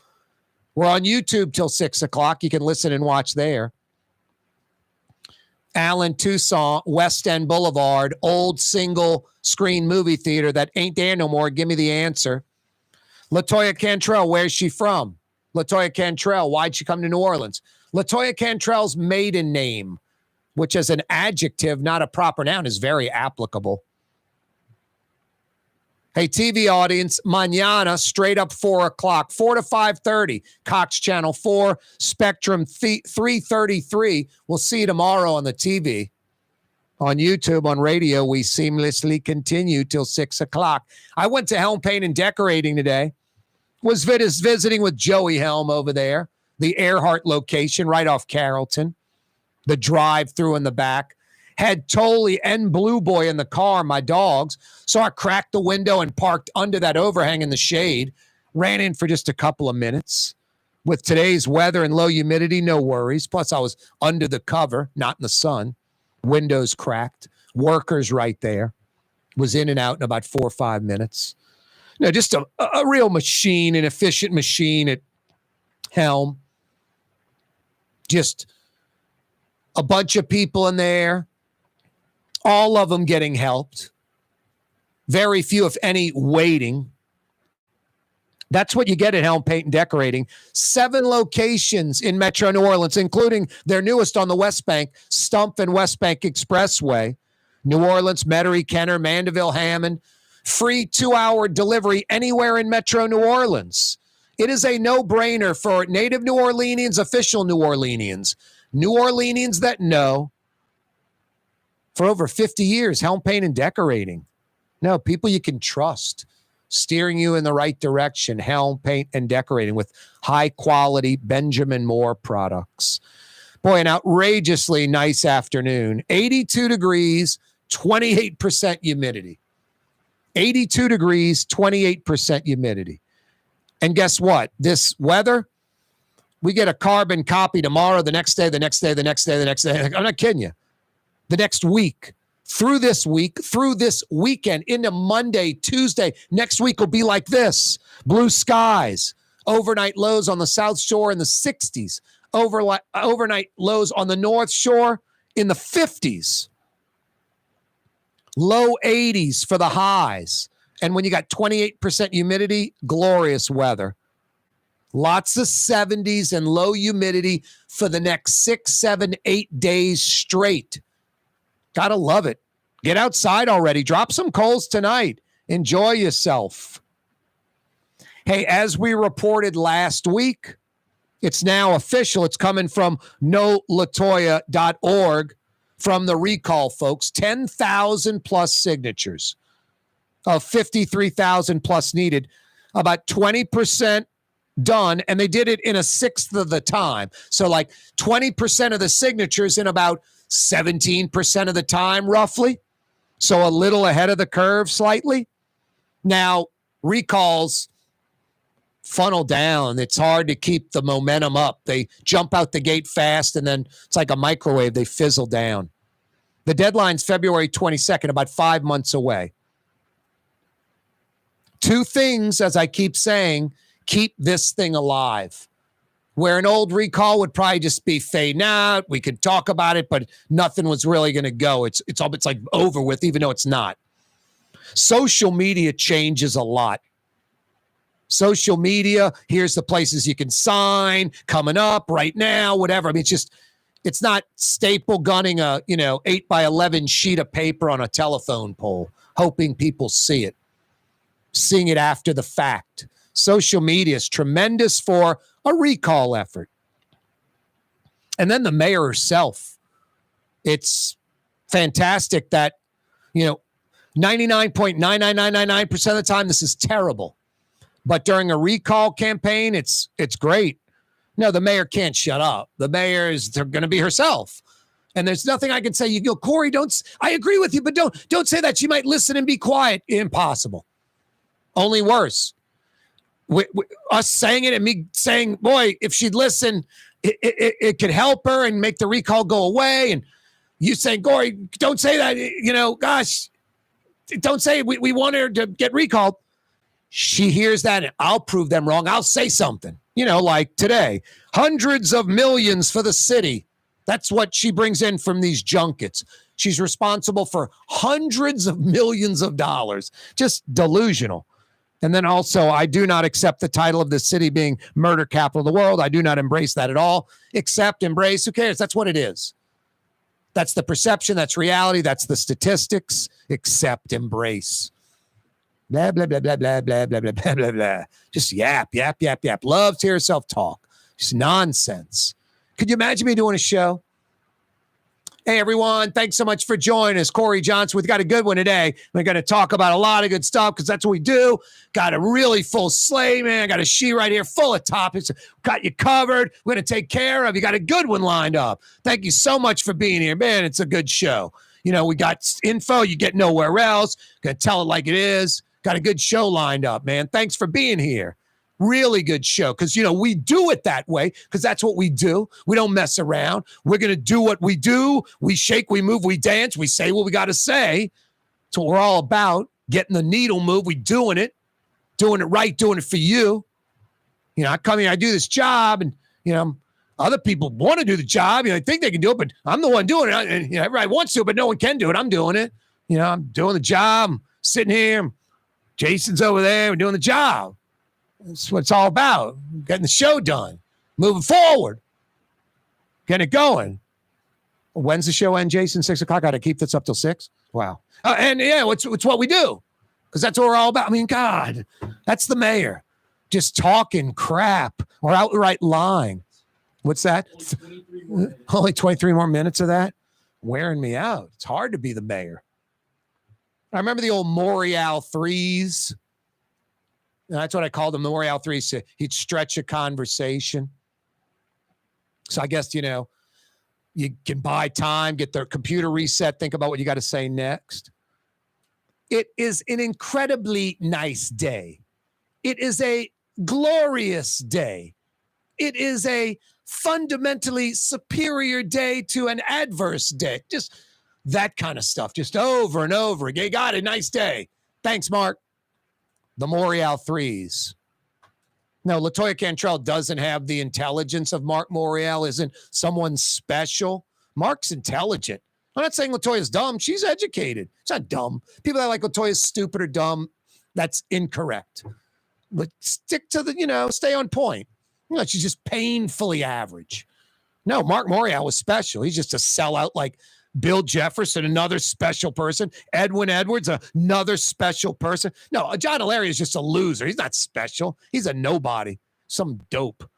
We're on YouTube till 6 o'clock. You can listen and watch there. Allen Toussaint, West End Boulevard, old single screen movie theater that ain't there no more. Give me the answer. Latoya Cantrell, where's she from? Latoya Cantrell, why'd she come to New Orleans? Latoya Cantrell's maiden name, which as an adjective, not a proper noun, is very applicable. Hey, TV audience, mañana, straight up 4 o'clock, 4 to 5:30, Cox Channel 4, Spectrum 333. We'll see you tomorrow on the TV. On YouTube, on radio, we seamlessly continue till 6 o'clock. I went to Helm Paint and Decorating today. Was visiting with Joey Helm over there, the Earhart location right off Carrollton, the drive-through in the back. Had Tolly and Blue Boy in the car, my dogs. So I cracked the window and parked under that overhang in the shade. Ran in for just a couple of minutes. With today's weather and low humidity, no worries. Plus, I was under the cover, not in the sun. Windows cracked. Workers right there. Was in and out in about 4 or 5 minutes. No, just a real machine, an efficient machine at Helm. Just a bunch of people in there. All of them getting helped. Very few, if any, waiting. That's what you get at Helm Paint and Decorating. 7 locations in Metro New Orleans, including their newest on the West Bank, Stump and West Bank Expressway. New Orleans, Metairie, Kenner, Mandeville, Hammond. Free 2-hour delivery anywhere in Metro New Orleans. It is a no-brainer for native New Orleanians, official New Orleanians. New Orleanians that know. For over 50 years, Helm Paint and Decorating. No, people you can trust. Steering you in the right direction. Helm Paint and Decorating with high-quality Benjamin Moore products. Boy, an outrageously nice afternoon. 82 degrees, 28% humidity. 82 degrees, 28% humidity. And guess what? This weather, we get a carbon copy tomorrow, the next day, the next day, the next day, the next day. I'm not kidding you. The next week, through this weekend, into Monday, Tuesday, next week will be like this. Blue skies, overnight lows on the South Shore in the 60s, overnight lows on the North Shore in the 50s, low 80s for the highs. And when you got 28% humidity, glorious weather. Lots of 70s and low humidity for the next 6, 7, 8 days straight. Gotta love it. Get outside already. Drop some coals tonight. Enjoy yourself. Hey, as we reported last week, it's now official. It's coming from nolatoya.org from the recall, folks. 10,000 plus signatures of 53,000 plus needed. About 20% done, and they did it in a sixth of the time. So like 20% of the signatures in about 17% of the time, roughly. So a little ahead of the curve slightly. Now, recalls funnel down. It's hard to keep the momentum up. They jump out the gate fast, and then it's like a microwave. They fizzle down. The deadline's February 22nd, about 5 months away. Two things, as I keep saying, keep this thing alive. Where an old recall would probably just be fading out. We could talk about it, but nothing was really going to go. It's like over with, even though it's not. Social media changes a lot. Social media, here's the places you can sign, coming up right now, whatever. I mean, it's not staple gunning a 8x11 sheet of paper on a telephone pole, hoping people see it, seeing it after the fact. Social media is tremendous for a recall effort. And then the mayor herself. It's fantastic that, 99.99999% of the time, this is terrible. But during a recall campaign, it's great. No, the mayor can't shut up. The mayor is going to be herself. And there's nothing I can say. You go, Corey, I agree with you, but don't say that. She might listen and be quiet. Impossible. Only worse. Us saying it and me saying, boy, if she'd listen, it could help her and make the recall go away. And you saying, Corey, don't say that. Gosh, don't say we want her to get recalled. She hears that, and I'll prove them wrong. I'll say something, like today, hundreds of millions for the city. That's what she brings in from these junkets. She's responsible for hundreds of millions of dollars. Just delusional. And then also, I do not accept the title of the city being murder capital of the world. I do not embrace that at all. Accept, embrace, who cares? That's what it is. That's the perception. That's reality. That's the statistics. Accept, embrace. Blah, blah, blah, blah, blah, blah, blah, blah, blah, blah, blah. Just yap, yap, yap, yap. Love to hear herself talk. Just nonsense. Could you imagine me doing a show? Hey, everyone. Thanks so much for joining us. Corey Johnson. We've got a good one today. We're going to talk about a lot of good stuff because that's what we do. Got a really full slate, man. Got a sheet right here full of topics. Got you covered. We're going to take care of you. Got a good one lined up. Thank you so much for being here. Man, it's a good show. We got info you get nowhere else. Going to tell it like it is. Got a good show lined up, man. Thanks for being here. Really good show because, we do it that way because that's what we do. We don't mess around. We're going to do what we do. We shake, we move, we dance. We say what we got to say. That's what we're all about, getting the needle move. We doing it right, doing it for you. I come here, I do this job, and, other people want to do the job. They think they can do it, but I'm the one doing it. And, everybody wants to, but no one can do it. I'm doing it. I'm doing the job. I'm sitting here. Jason's over there. We're doing the job. That's what it's all about. Getting the show done. Moving forward. Getting it going. When's the show end, Jason? 6 o'clock? I got to keep this up till 6? Wow. It's what we do. Because that's what we're all about. I mean, God, that's the mayor. Just talking crap or outright lying. What's that? Only 23 more minutes of that? Wearing me out. It's hard to be the mayor. I remember the old Morrell threes. That's what I called them, the Morrell threes. He'd stretch a conversation. So I guess, you can buy time, get their computer reset, think about what you got to say next. It is an incredibly nice day. It is a glorious day. It is a fundamentally superior day to an adverse day. Just that kind of stuff, just over and over again. Got a nice day. Thanks, Mark. The Morrell threes. No, Latoya Cantrell doesn't have the intelligence of Mark Morrell. Isn't someone special? Mark's intelligent. I'm not saying Latoya's dumb. She's educated. She's not dumb. People that like Latoya's stupid or dumb, that's incorrect. But stick to the, stay on point. She's just painfully average. No, Mark Morrell was special. He's just a sellout like Bill Jefferson, another special person. Edwin Edwards, another special person. No, John Hilaria is just a loser. He's not special. He's a nobody. Some dope.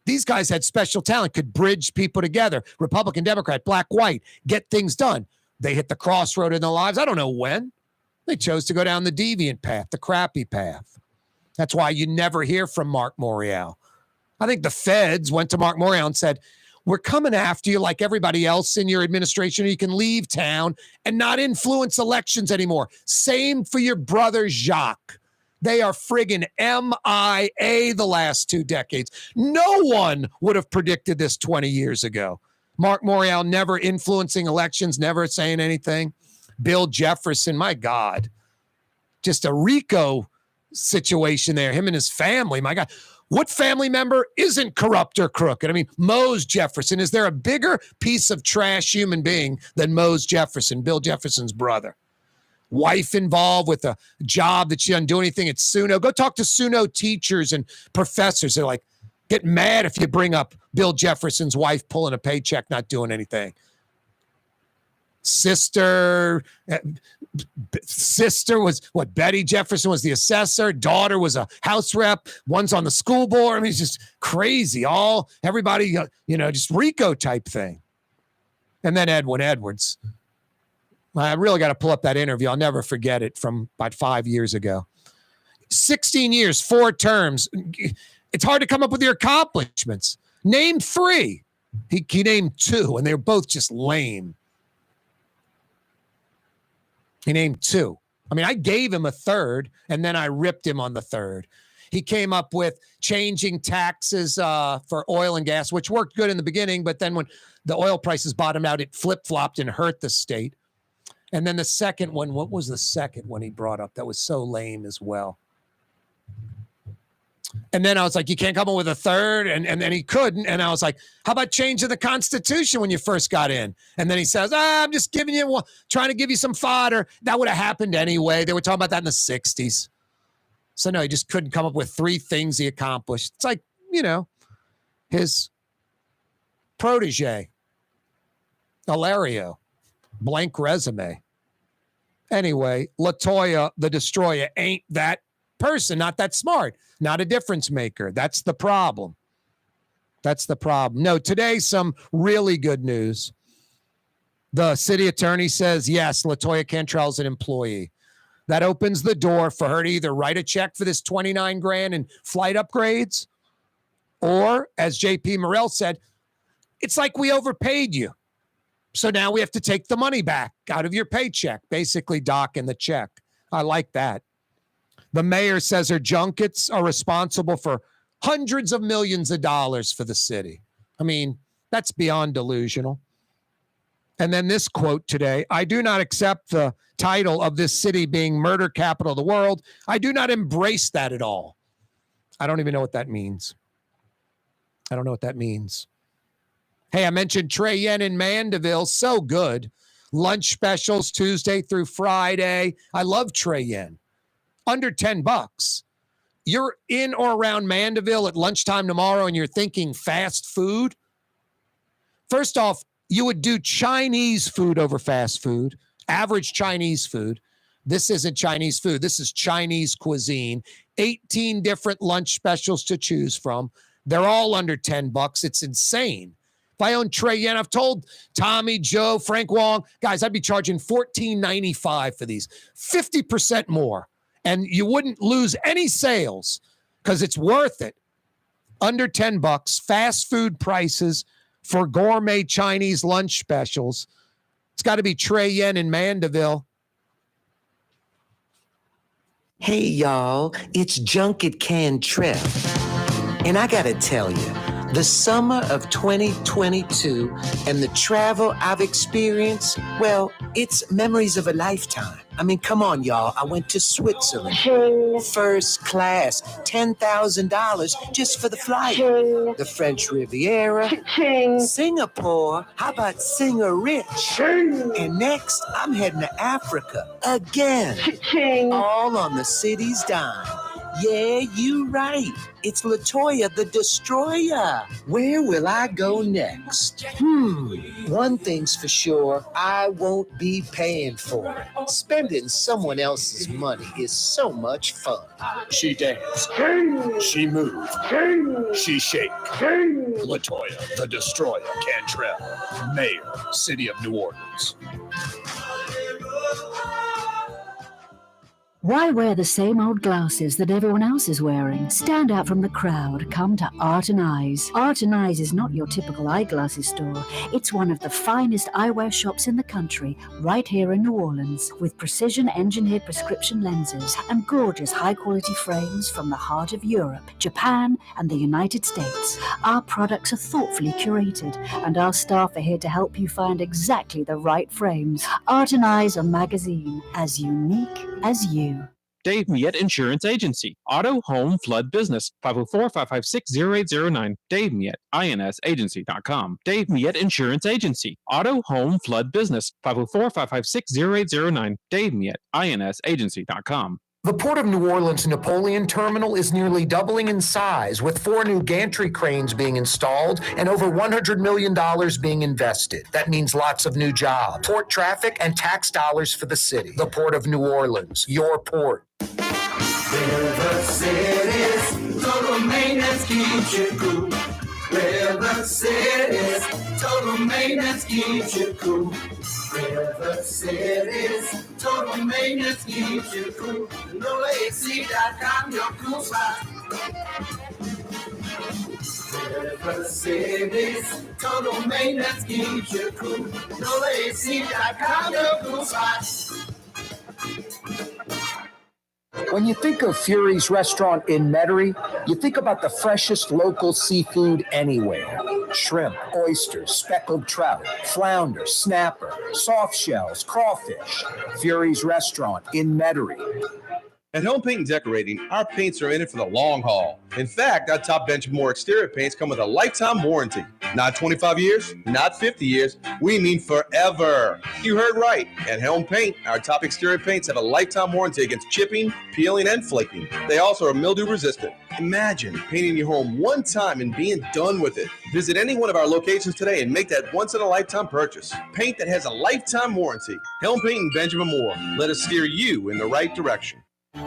These guys had special talent, could bridge people together. Republican, Democrat, black, white, get things done. They hit the crossroad in their lives. I don't know when. They chose to go down the deviant path, the crappy path. That's why you never hear from Mark Morrell. I think the feds went to Mark Morrell and said, we're coming after you like everybody else in your administration. You can leave town and not influence elections anymore. Same for your brother Jacques. They are friggin' MIA the last 2 decades. No one would have predicted this 20 years ago. Mark Morrell never influencing elections, never saying anything. Bill Jefferson, my God. Just a RICO situation there, him and his family, my God. What family member isn't corrupt or crooked? I mean, Mose Jefferson, is there a bigger piece of trash human being than Mose Jefferson, Bill Jefferson's brother? Wife involved with a job that she doesn't do anything at SUNO. Go talk to SUNO teachers and professors. They're like, get mad if you bring up Bill Jefferson's wife pulling a paycheck, not doing anything. Sister was what? Betty Jefferson was the assessor. Daughter was a house rep. One's on the school board. I mean, it's just crazy. Everybody, just RICO type thing. And then Edwin Edwards. I really got to pull up that interview. I'll never forget it from about 5 years ago. 16 years, 4 terms. It's hard to come up with your accomplishments. Name 3. He named 2, and they were both just lame. He named 2. I mean, I gave him a 3rd, and then I ripped him on the 3rd. He came up with changing taxes for oil and gas, which worked good in the beginning, but then when the oil prices bottomed out, it flip-flopped and hurt the state. And then the second one, what was the second one he brought up that was so lame as well? And then I was like, you can't come up with a 3rd? And then he couldn't. And I was like, how about changing the Constitution when you first got in? And then he says, I'm just giving you trying to give you some fodder. That would have happened anyway. They were talking about that in the 60s. So no, he just couldn't come up with 3 things he accomplished. It's like, his protege, Hilario, blank resume. Anyway, Latoya, the destroyer, ain't that person, not that smart, not a difference maker. That's the problem. No, today, some really good news. The city attorney says, yes, Latoya Cantrell is an employee. That opens the door for her to either write a check for this $29,000 in flight upgrades, or, as JP Morrell said, it's like we overpaid you. So now we have to take the money back out of your paycheck, basically docking the check. I like that. The mayor says her junkets are responsible for hundreds of millions of dollars for the city. I mean, that's beyond delusional. And then this quote today, I do not accept the title of this city being murder capital of the world. I do not embrace that at all. I don't even know what that means. Hey, I mentioned Trey Yen in Mandeville. So good. Lunch specials Tuesday through Friday. I love Trey Yen. Under $10. You're in or around Mandeville at lunchtime tomorrow and you're thinking fast food. First off, you would do Chinese food over fast food, average Chinese food. This isn't Chinese food. This is Chinese cuisine. 18 different lunch specials to choose from. They're all under $10. It's insane. If I own Trey Yen, I've told Tommy, Joe, Frank Wong, guys, I'd be charging $14.95 for these, 50% more. And you wouldn't lose any sales because it's worth it. Under $10, fast food prices for gourmet Chinese lunch specials. It's got to be Trey Yen in Mandeville. Hey, y'all, it's Junket Cantrell. And I got to tell you, the summer of 2022 and the travel I've experienced, well, it's memories of a lifetime. I mean, come on, y'all. I went to Switzerland. First class, $10,000 just for the flight. The French Riviera. Singapore. How about Singer Rich? And next, I'm heading to Africa again. All on the city's dime. Yeah, you right. It's Latoya the Destroyer. Where will I go next? One thing's for sure, I won't be paying for it. Spending someone else's money is so much fun. She danced. She moved. She shake. Latoya, the Destroyer, Cantrell, Mayor, City of New Orleans. Why wear the same old glasses that everyone else is wearing? Stand out from the crowd. Come to Art and Eyes. Art and Eyes is not your typical eyeglasses store. It's one of the finest eyewear shops in the country, right here in New Orleans, with precision-engineered prescription lenses and gorgeous high-quality frames from the heart of Europe, Japan, and the United States. Our products are thoughtfully curated, and our staff are here to help you find exactly the right frames. Art and Eyes, a magazine as unique as you. Dave Miette Insurance Agency. Auto, home, flood, business. 504-556-0809. Dave Miette, insagency.com. Dave Miette Insurance Agency. Auto, home, flood, business. 504-556-0809. Dave Miette, insagency.com. The Port of New Orleans Napoleon Terminal is nearly doubling in size, with 4 new gantry cranes being installed and over $100 million being invested. That means lots of new jobs, port traffic, and tax dollars for the city. The Port of New Orleans, your port. River City's total maintenance keeps you cool. River City's total maintenance keeps you cool. River City's total maintenance keeps you cool. NoAC.com, your cool spot. River City's total maintenance keeps you cool. NoAC.com, your cool spot. When you think of Fury's restaurant in Metairie, you think about the freshest local seafood anywhere. Shrimp, oysters, speckled trout, flounder, snapper, soft shells, crawfish. Fury's restaurant in Metairie. At Home Paint and Decorating, our paints are in it for the long haul. In fact, our top Benchmore exterior paints come with a lifetime warranty. Not 25 years, not 50 years, we mean forever. You heard right. At Helm Paint, our top exterior paints have a lifetime warranty against chipping, peeling, and flaking. They also are mildew resistant. Imagine painting your home one time and being done with it. Visit any one of our locations today and make that once-in-a-lifetime purchase. Paint that has a lifetime warranty. Helm Paint and Benjamin Moore. Let us steer you in the right direction.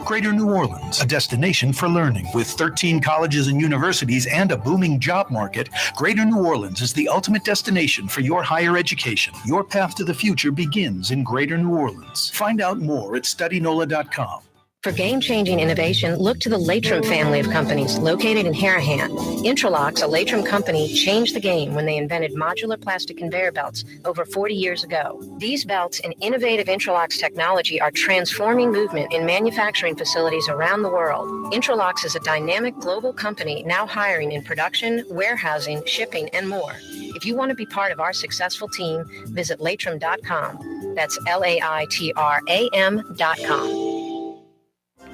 Greater New Orleans, a destination for learning. With 13 colleges and universities and a booming job market, Greater New Orleans is the ultimate destination for your higher education. Your path to the future begins in Greater New Orleans. Find out more at studynola.com. For game-changing innovation, look to the Latrim family of companies located in Harahan. Intralox, a Latrim company, changed the game when they invented modular plastic conveyor belts over 40 years ago. These belts and innovative Intralox technology are transforming movement in manufacturing facilities around the world. Intralox is a dynamic global company now hiring in production, warehousing, shipping, and more. If you want to be part of our successful team, visit Latrim.com. That's LAITRAM.com.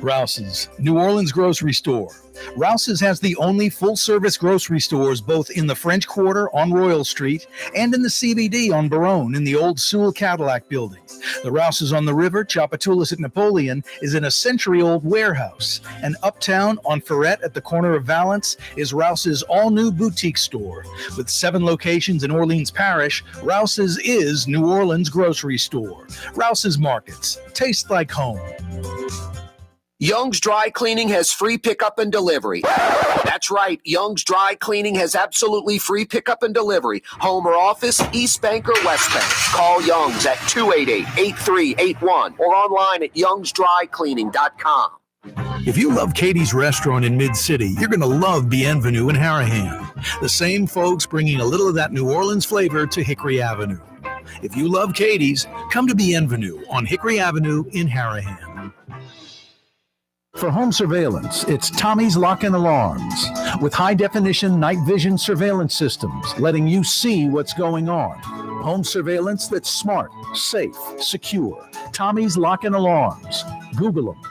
Rouse's, New Orleans grocery store. Rouse's has the only full-service grocery stores both in the French Quarter on Royal Street and in the CBD on Baronne in the old Sewell Cadillac building. The Rouse's on the river, Tchoupitoulas at Napoleon, is in a century-old warehouse. And uptown on Ferret at the corner of Valence is Rouse's all-new boutique store. With 7 locations in Orleans Parish, Rouse's is New Orleans grocery store. Rouse's Markets. Taste like home. Young's Dry Cleaning has free pickup and delivery. That's right. Young's Dry Cleaning has absolutely free pickup and delivery. Home or office, East Bank or West Bank. Call Young's at 288-8381 or online at youngsdrycleaning.com. If you love Katie's Restaurant in Mid-City, you're going to love Bienvenue in Harahan. The same folks bringing a little of that New Orleans flavor to Hickory Avenue. If you love Katie's, come to Bienvenue on Hickory Avenue in Harahan. For home surveillance, it's Tommy's Lock and Alarms. With high-definition night vision surveillance systems, letting you see what's going on. Home surveillance that's smart, safe, secure. Tommy's Lock and Alarms. Google them.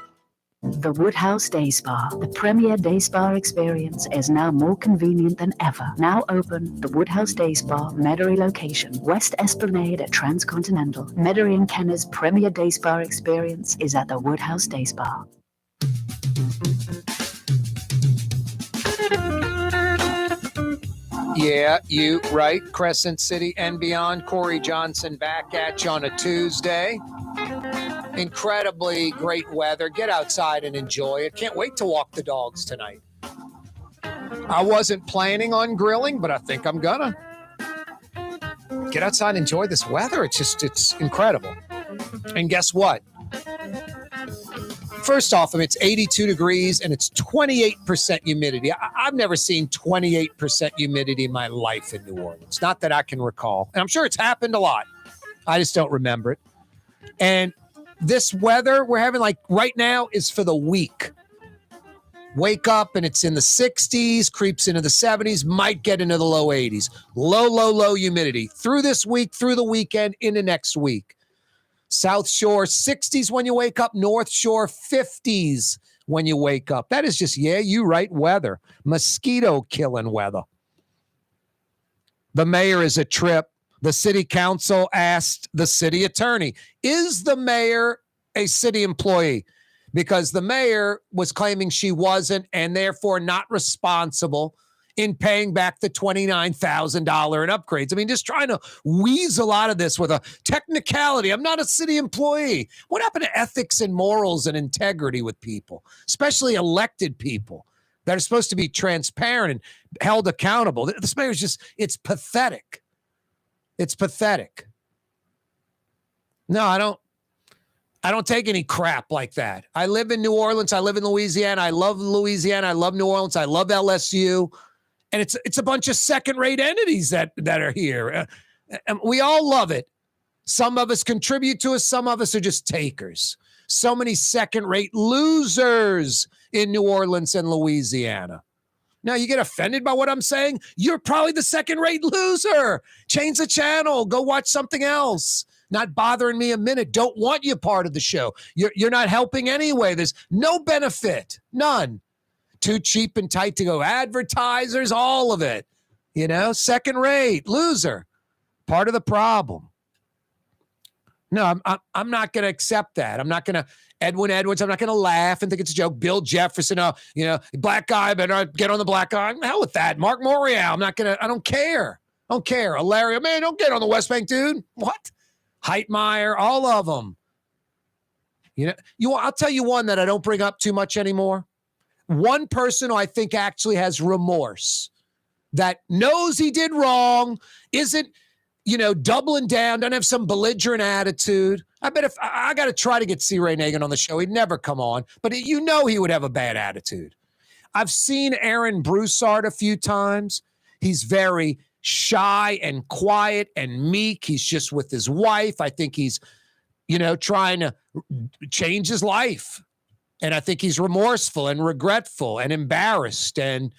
The Woodhouse Day Spa, the premier day spa experience, is now more convenient than ever. Now open, the Woodhouse Day Spa, Metairie location, West Esplanade at Transcontinental. Metairie and Kenner's premier day spa experience is at the Woodhouse Day Spa. Yeah, you right. Crescent City and beyond. Corey Johnson back at you on a Tuesday. Incredibly great weather. Get outside and enjoy it. Can't wait to walk the dogs tonight. I wasn't planning on grilling, but I think I'm gonna. Get outside and enjoy this weather. It's incredible. And guess what? First off, it's 82 degrees and it's 28% humidity. I've never seen 28% humidity in my life in New Orleans. Not that I can recall. And I'm sure it's happened a lot. I just don't remember it. And this weather we're having like right now is for the week. Wake up and it's in the 60s, creeps into the 70s, might get into the low 80s. Low humidity. Through this week, through the weekend, into next week. South Shore, 60s when you wake up. North Shore, 50s when you wake up. That is just, you right, weather. Mosquito-killing weather. The mayor is a trip. The city council asked the city attorney, is the mayor a city employee? Because the mayor was claiming she wasn't and therefore not responsible in paying back the $29,000 in upgrades. I mean, just trying to weasel out of this with a technicality. I'm not a city employee. What happened to ethics and morals and integrity with people, especially elected people that are supposed to be transparent and held accountable? This mayor's just, it's pathetic. It's pathetic. No, I don't take any crap like that. I live in New Orleans. I live in Louisiana. I love Louisiana. I love New Orleans. I love LSU. And it's a bunch of second-rate entities that are here. And we all love it. Some of us contribute to us. Some of us are just takers. So many second-rate losers in New Orleans and Louisiana. Now, you get offended by what I'm saying? You're probably the second-rate loser. Change the channel. Go watch something else. Not bothering me a minute. Don't want you part of the show. You're not helping anyway. There's no benefit. None. Too cheap and tight to go. Advertisers, all of it. Second rate, loser. Part of the problem. No, I'm not going to accept that. I'm not going to, Edwin Edwards, I'm not going to laugh and think it's a joke. Bill Jefferson, black guy, better not get on the black guy. Hell with that. Mark Morrell, I don't care. I don't care. Hilaria, man, don't get on the West Bank, dude. What? Heitmeyer, all of them. I'll tell you one that I don't bring up too much anymore. One person who I think actually has remorse, that knows he did wrong, isn't, doubling down, doesn't have some belligerent attitude. I bet if I got to try to get C. Ray Nagin on the show, he'd never come on, but he would have a bad attitude. I've seen Aaron Broussard a few times. He's very shy and quiet and meek. He's just with his wife. I think he's, trying to change his life. And I think he's remorseful and regretful and embarrassed. And,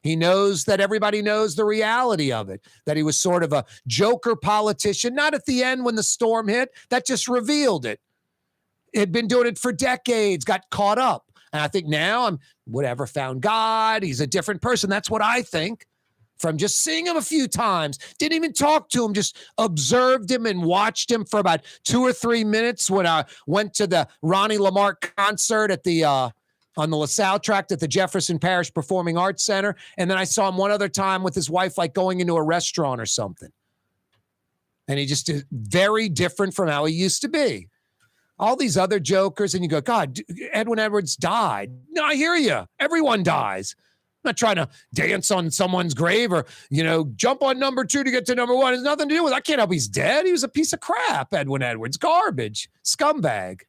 he knows that everybody knows the reality of it, that he was sort of a joker politician, not at the end when the storm hit. That just revealed it. Had been doing it for decades, got caught up. And I think now found God. He's a different person. That's what I think. From just seeing him a few times, didn't even talk to him, just observed him and watched him for about 2 or 3 minutes when I went to the Ronnie Lamarck concert at the on the LaSalle tract at the Jefferson Parish Performing Arts Center. And then I saw him one other time with his wife, like going into a restaurant or something. And he just is very different from how he used to be. All these other jokers, and you go, God, Edwin Edwards died. No, I hear you. Everyone dies. I'm not trying to dance on someone's grave or, jump on number 2 to get to number 1. It has nothing to do with it. I can't help he's dead. He was a piece of crap, Edwin Edwards. Garbage. Scumbag.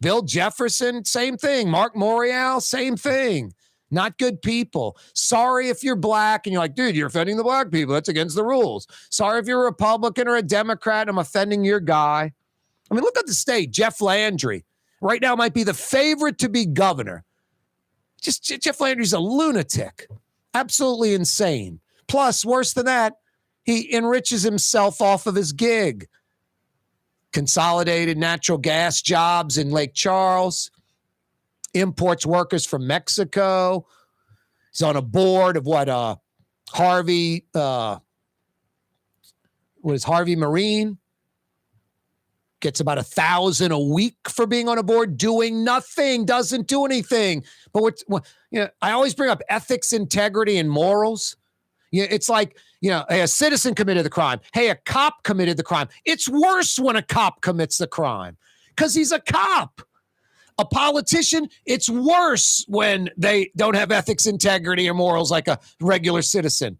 Bill Jefferson, same thing. Mark Morrell, same thing. Not good people. Sorry if you're black and you're like, dude, you're offending the black people. That's against the rules. Sorry if you're a Republican or a Democrat. I'm offending your guy. I mean, look at the state. Jeff Landry right now might be the favorite to be governor. Just Jeff Landry's a lunatic. Absolutely insane. Plus, worse than that, he enriches himself off of his gig. Consolidated natural gas jobs in Lake Charles. Imports workers from Mexico. He's on a board of Harvey Marine. Gets about $1,000 a week for being on a board, doing nothing, doesn't do anything. But I always bring up ethics, integrity, and morals. It's like, hey, a citizen committed the crime. Hey, a cop committed the crime. It's worse when a cop commits the crime because he's a cop. A politician, it's worse when they don't have ethics, integrity, or morals like a regular citizen.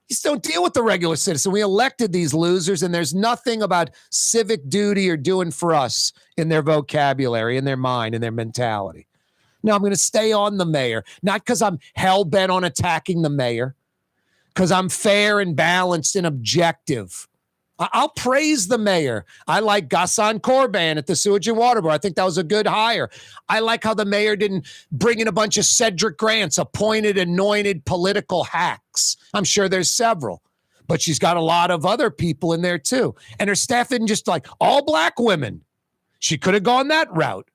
You just don't deal with the regular citizen. We elected these losers, and there's nothing about civic duty or doing for us in their vocabulary, in their mind, in their mentality. No, I'm going to stay on the mayor, not because I'm hell-bent on attacking the mayor, because I'm fair and balanced and objective. I'll praise the mayor. I like Ghassan Corban at the Sewage and Water Board. I think that was a good hire. I like how the mayor didn't bring in a bunch of Cedric Grants, appointed, anointed political hacks. I'm sure there's several, but she's got a lot of other people in there too. And her staff isn't just like all black women. She could have gone that route.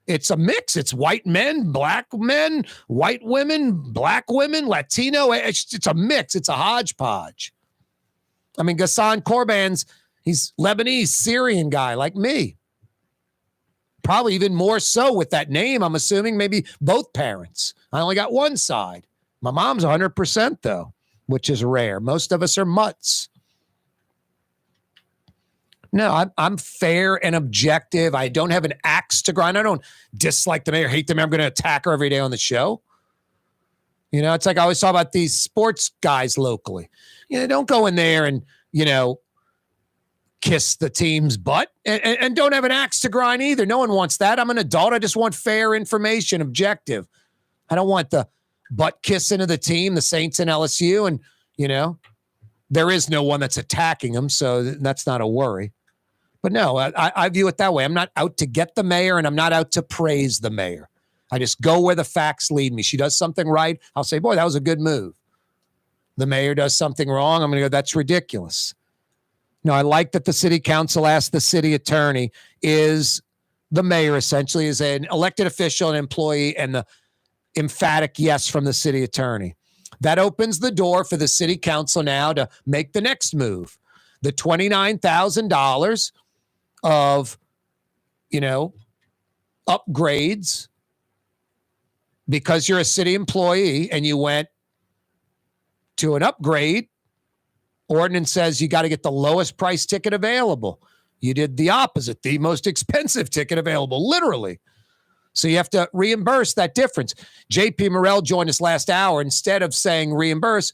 It's a mix. It's white men, black men, white women, black women, Latino. It's a mix. It's a hodgepodge. I mean, Ghassan Corban's, he's Lebanese, Syrian guy like me. Probably even more so with that name, I'm assuming maybe both parents. I only got one side. My mom's 100% though, which is rare. Most of us are mutts. No, I'm fair and objective. I don't have an axe to grind. I don't dislike the mayor, hate the mayor. I'm going to attack her every day on the show. It's like I always talk about these sports guys locally. Don't go in there and, kiss the team's butt and don't have an axe to grind either. No one wants that. I'm an adult. I just want fair information, objective. I don't want the butt kissing of the team, the Saints and LSU. And, there is no one that's attacking them. So that's not a worry. But no, I view it that way. I'm not out to get the mayor and I'm not out to praise the mayor. I just go where the facts lead me. She does something right. I'll say, boy, that was a good move. The mayor does something wrong. I'm going to go, that's ridiculous. No, I like that the city council asked the city attorney, is the mayor essentially is an elected official, an employee, and the emphatic yes from the city attorney. That opens the door for the city council now to make the next move. The $29,000 of, upgrades because you're a city employee and you went to an upgrade. Ordinance says you got to get the lowest price ticket available. You did the opposite, the most expensive ticket available, literally. So you have to reimburse that difference. JP Morrell joined us last hour. Instead of saying reimburse,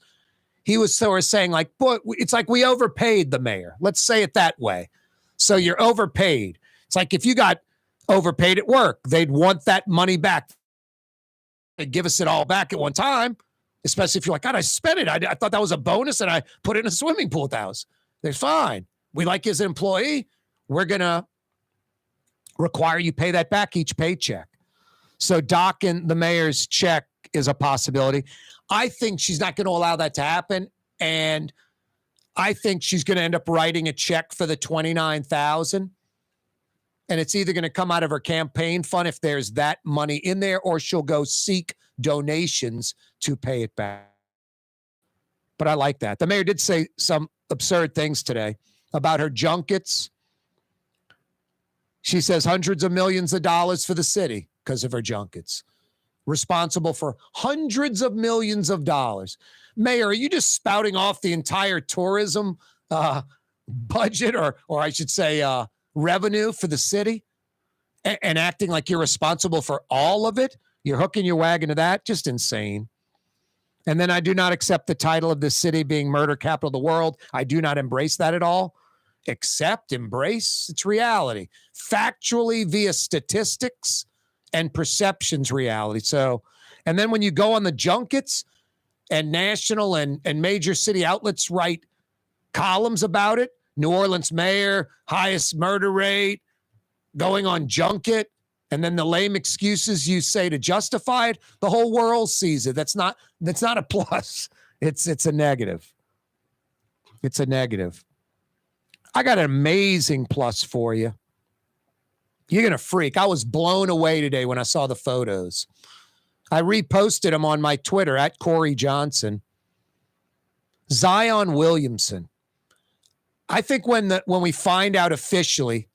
he was sort of saying like, boy, it's like we overpaid the mayor. Let's say it that way. So you're overpaid. It's like if you got overpaid at work, they'd want that money back. They'd give us it all back at one time, especially if you're like, God, I spent it. I thought that was a bonus and I put it in a swimming pool at the house. They're fine. We like you as an employee. We're going to require you pay that back each paycheck. So docking the mayor's check is a possibility. I think she's not going to allow that to happen. And I think she's going to end up writing a check for the $29,000. And it's either going to come out of her campaign fund if there's that money in there, or she'll go seek donations to pay it back. But I like that. The mayor did say some absurd things today about her junkets. She says hundreds of millions of dollars for the city because of her junkets. Responsible for hundreds of millions of dollars. Mayor, are you just spouting off the entire tourism budget or I should say revenue for the city and acting like you're responsible for all of it? You're hooking your wagon to that? Just insane. And then I do not accept the title of this city being murder capital of the world. I do not embrace that at all. Accept, embrace, it's reality. Factually via statistics and perceptions reality. So, and then when you go on the junkets and national and major city outlets write columns about it, New Orleans mayor, highest murder rate, going on junket, and then the lame excuses you say to justify it, the whole world sees it. That's not a plus. It's a negative. It's a negative. I got an amazing plus for you. You're going to freak. I was blown away today when I saw the photos. I reposted them on my Twitter at Corey Johnson. Zion Williamson. I think when we find out officially,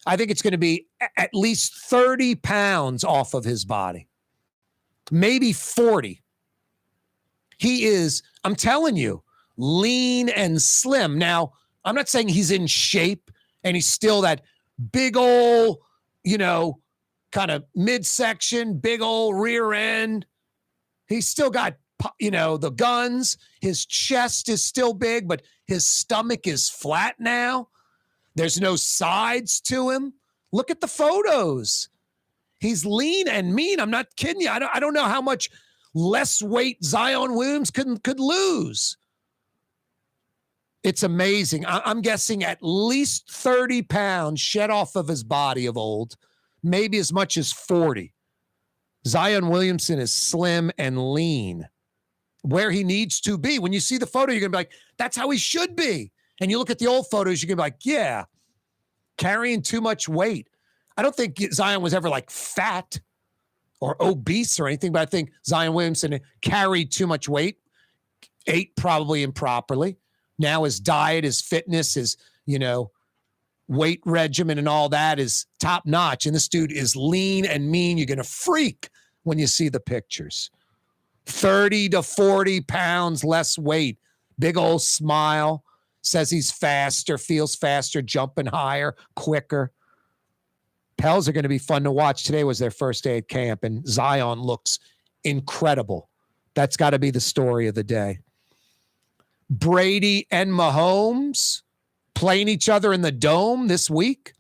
I think it's going to be at least 30 pounds off of his body. Maybe 40. He is, I'm telling you, lean and slim. Now, I'm not saying he's in shape and he's still that big old, kind of midsection, big old rear end. He's still got, the guns. His chest is still big, but his stomach is flat now. There's no sides to him. Look at the photos. He's lean and mean. I'm not kidding you. I don't know how much less weight Zion Williams could lose. It's amazing. I'm guessing at least 30 pounds shed off of his body of old, maybe as much as 40. Zion Williamson is slim and lean, where he needs to be. When you see the photo, you're going to be like, that's how he should be. And you look at the old photos, you're going to be like, yeah, carrying too much weight. I don't think Zion was ever like fat or obese or anything, but I think Zion Williamson carried too much weight, ate probably improperly. Now his diet, his fitness, his, weight regimen and all that is top notch. And this dude is lean and mean. You're going to freak when you see the pictures. 30 to 40 pounds less weight. Big old smile. Says he's faster, feels faster, jumping higher, quicker. Pels are going to be fun to watch. Today was their first day at camp, and Zion looks incredible. That's got to be the story of the day. Brady and Mahomes playing each other in the Dome this week.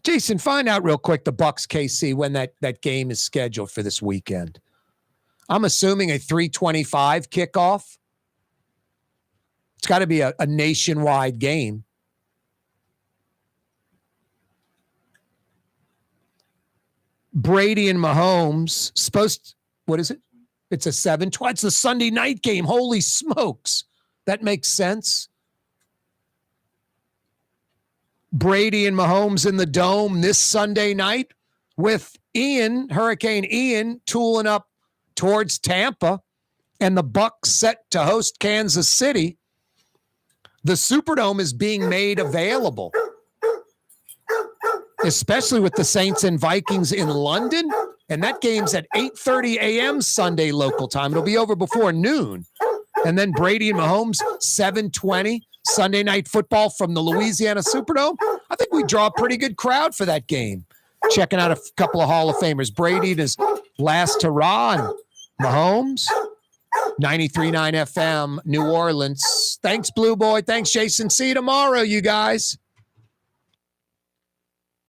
Jason, find out real quick the Bucs KC when that game is scheduled for this weekend. I'm assuming a 3:25 kickoff. It's got to be a nationwide game. Brady and Mahomes what is it? It's a 7:20. It's a Sunday night game. Holy smokes. That makes sense. Brady and Mahomes in the Dome this Sunday night with Hurricane Ian tooling up towards Tampa and the Bucs set to host Kansas City. The Superdome is being made available, especially with the Saints and Vikings in London. And that game's at 8:30 a.m. Sunday local time. It'll be over before noon. And then Brady and Mahomes, 7:20 Sunday night football from the Louisiana Superdome. I think we draw a pretty good crowd for that game. Checking out a couple of Hall of Famers. Brady in his last hurrah, and Mahomes, 93.9 FM, New Orleans. Thanks, Blue Boy. Thanks, Jason. See you tomorrow, you guys.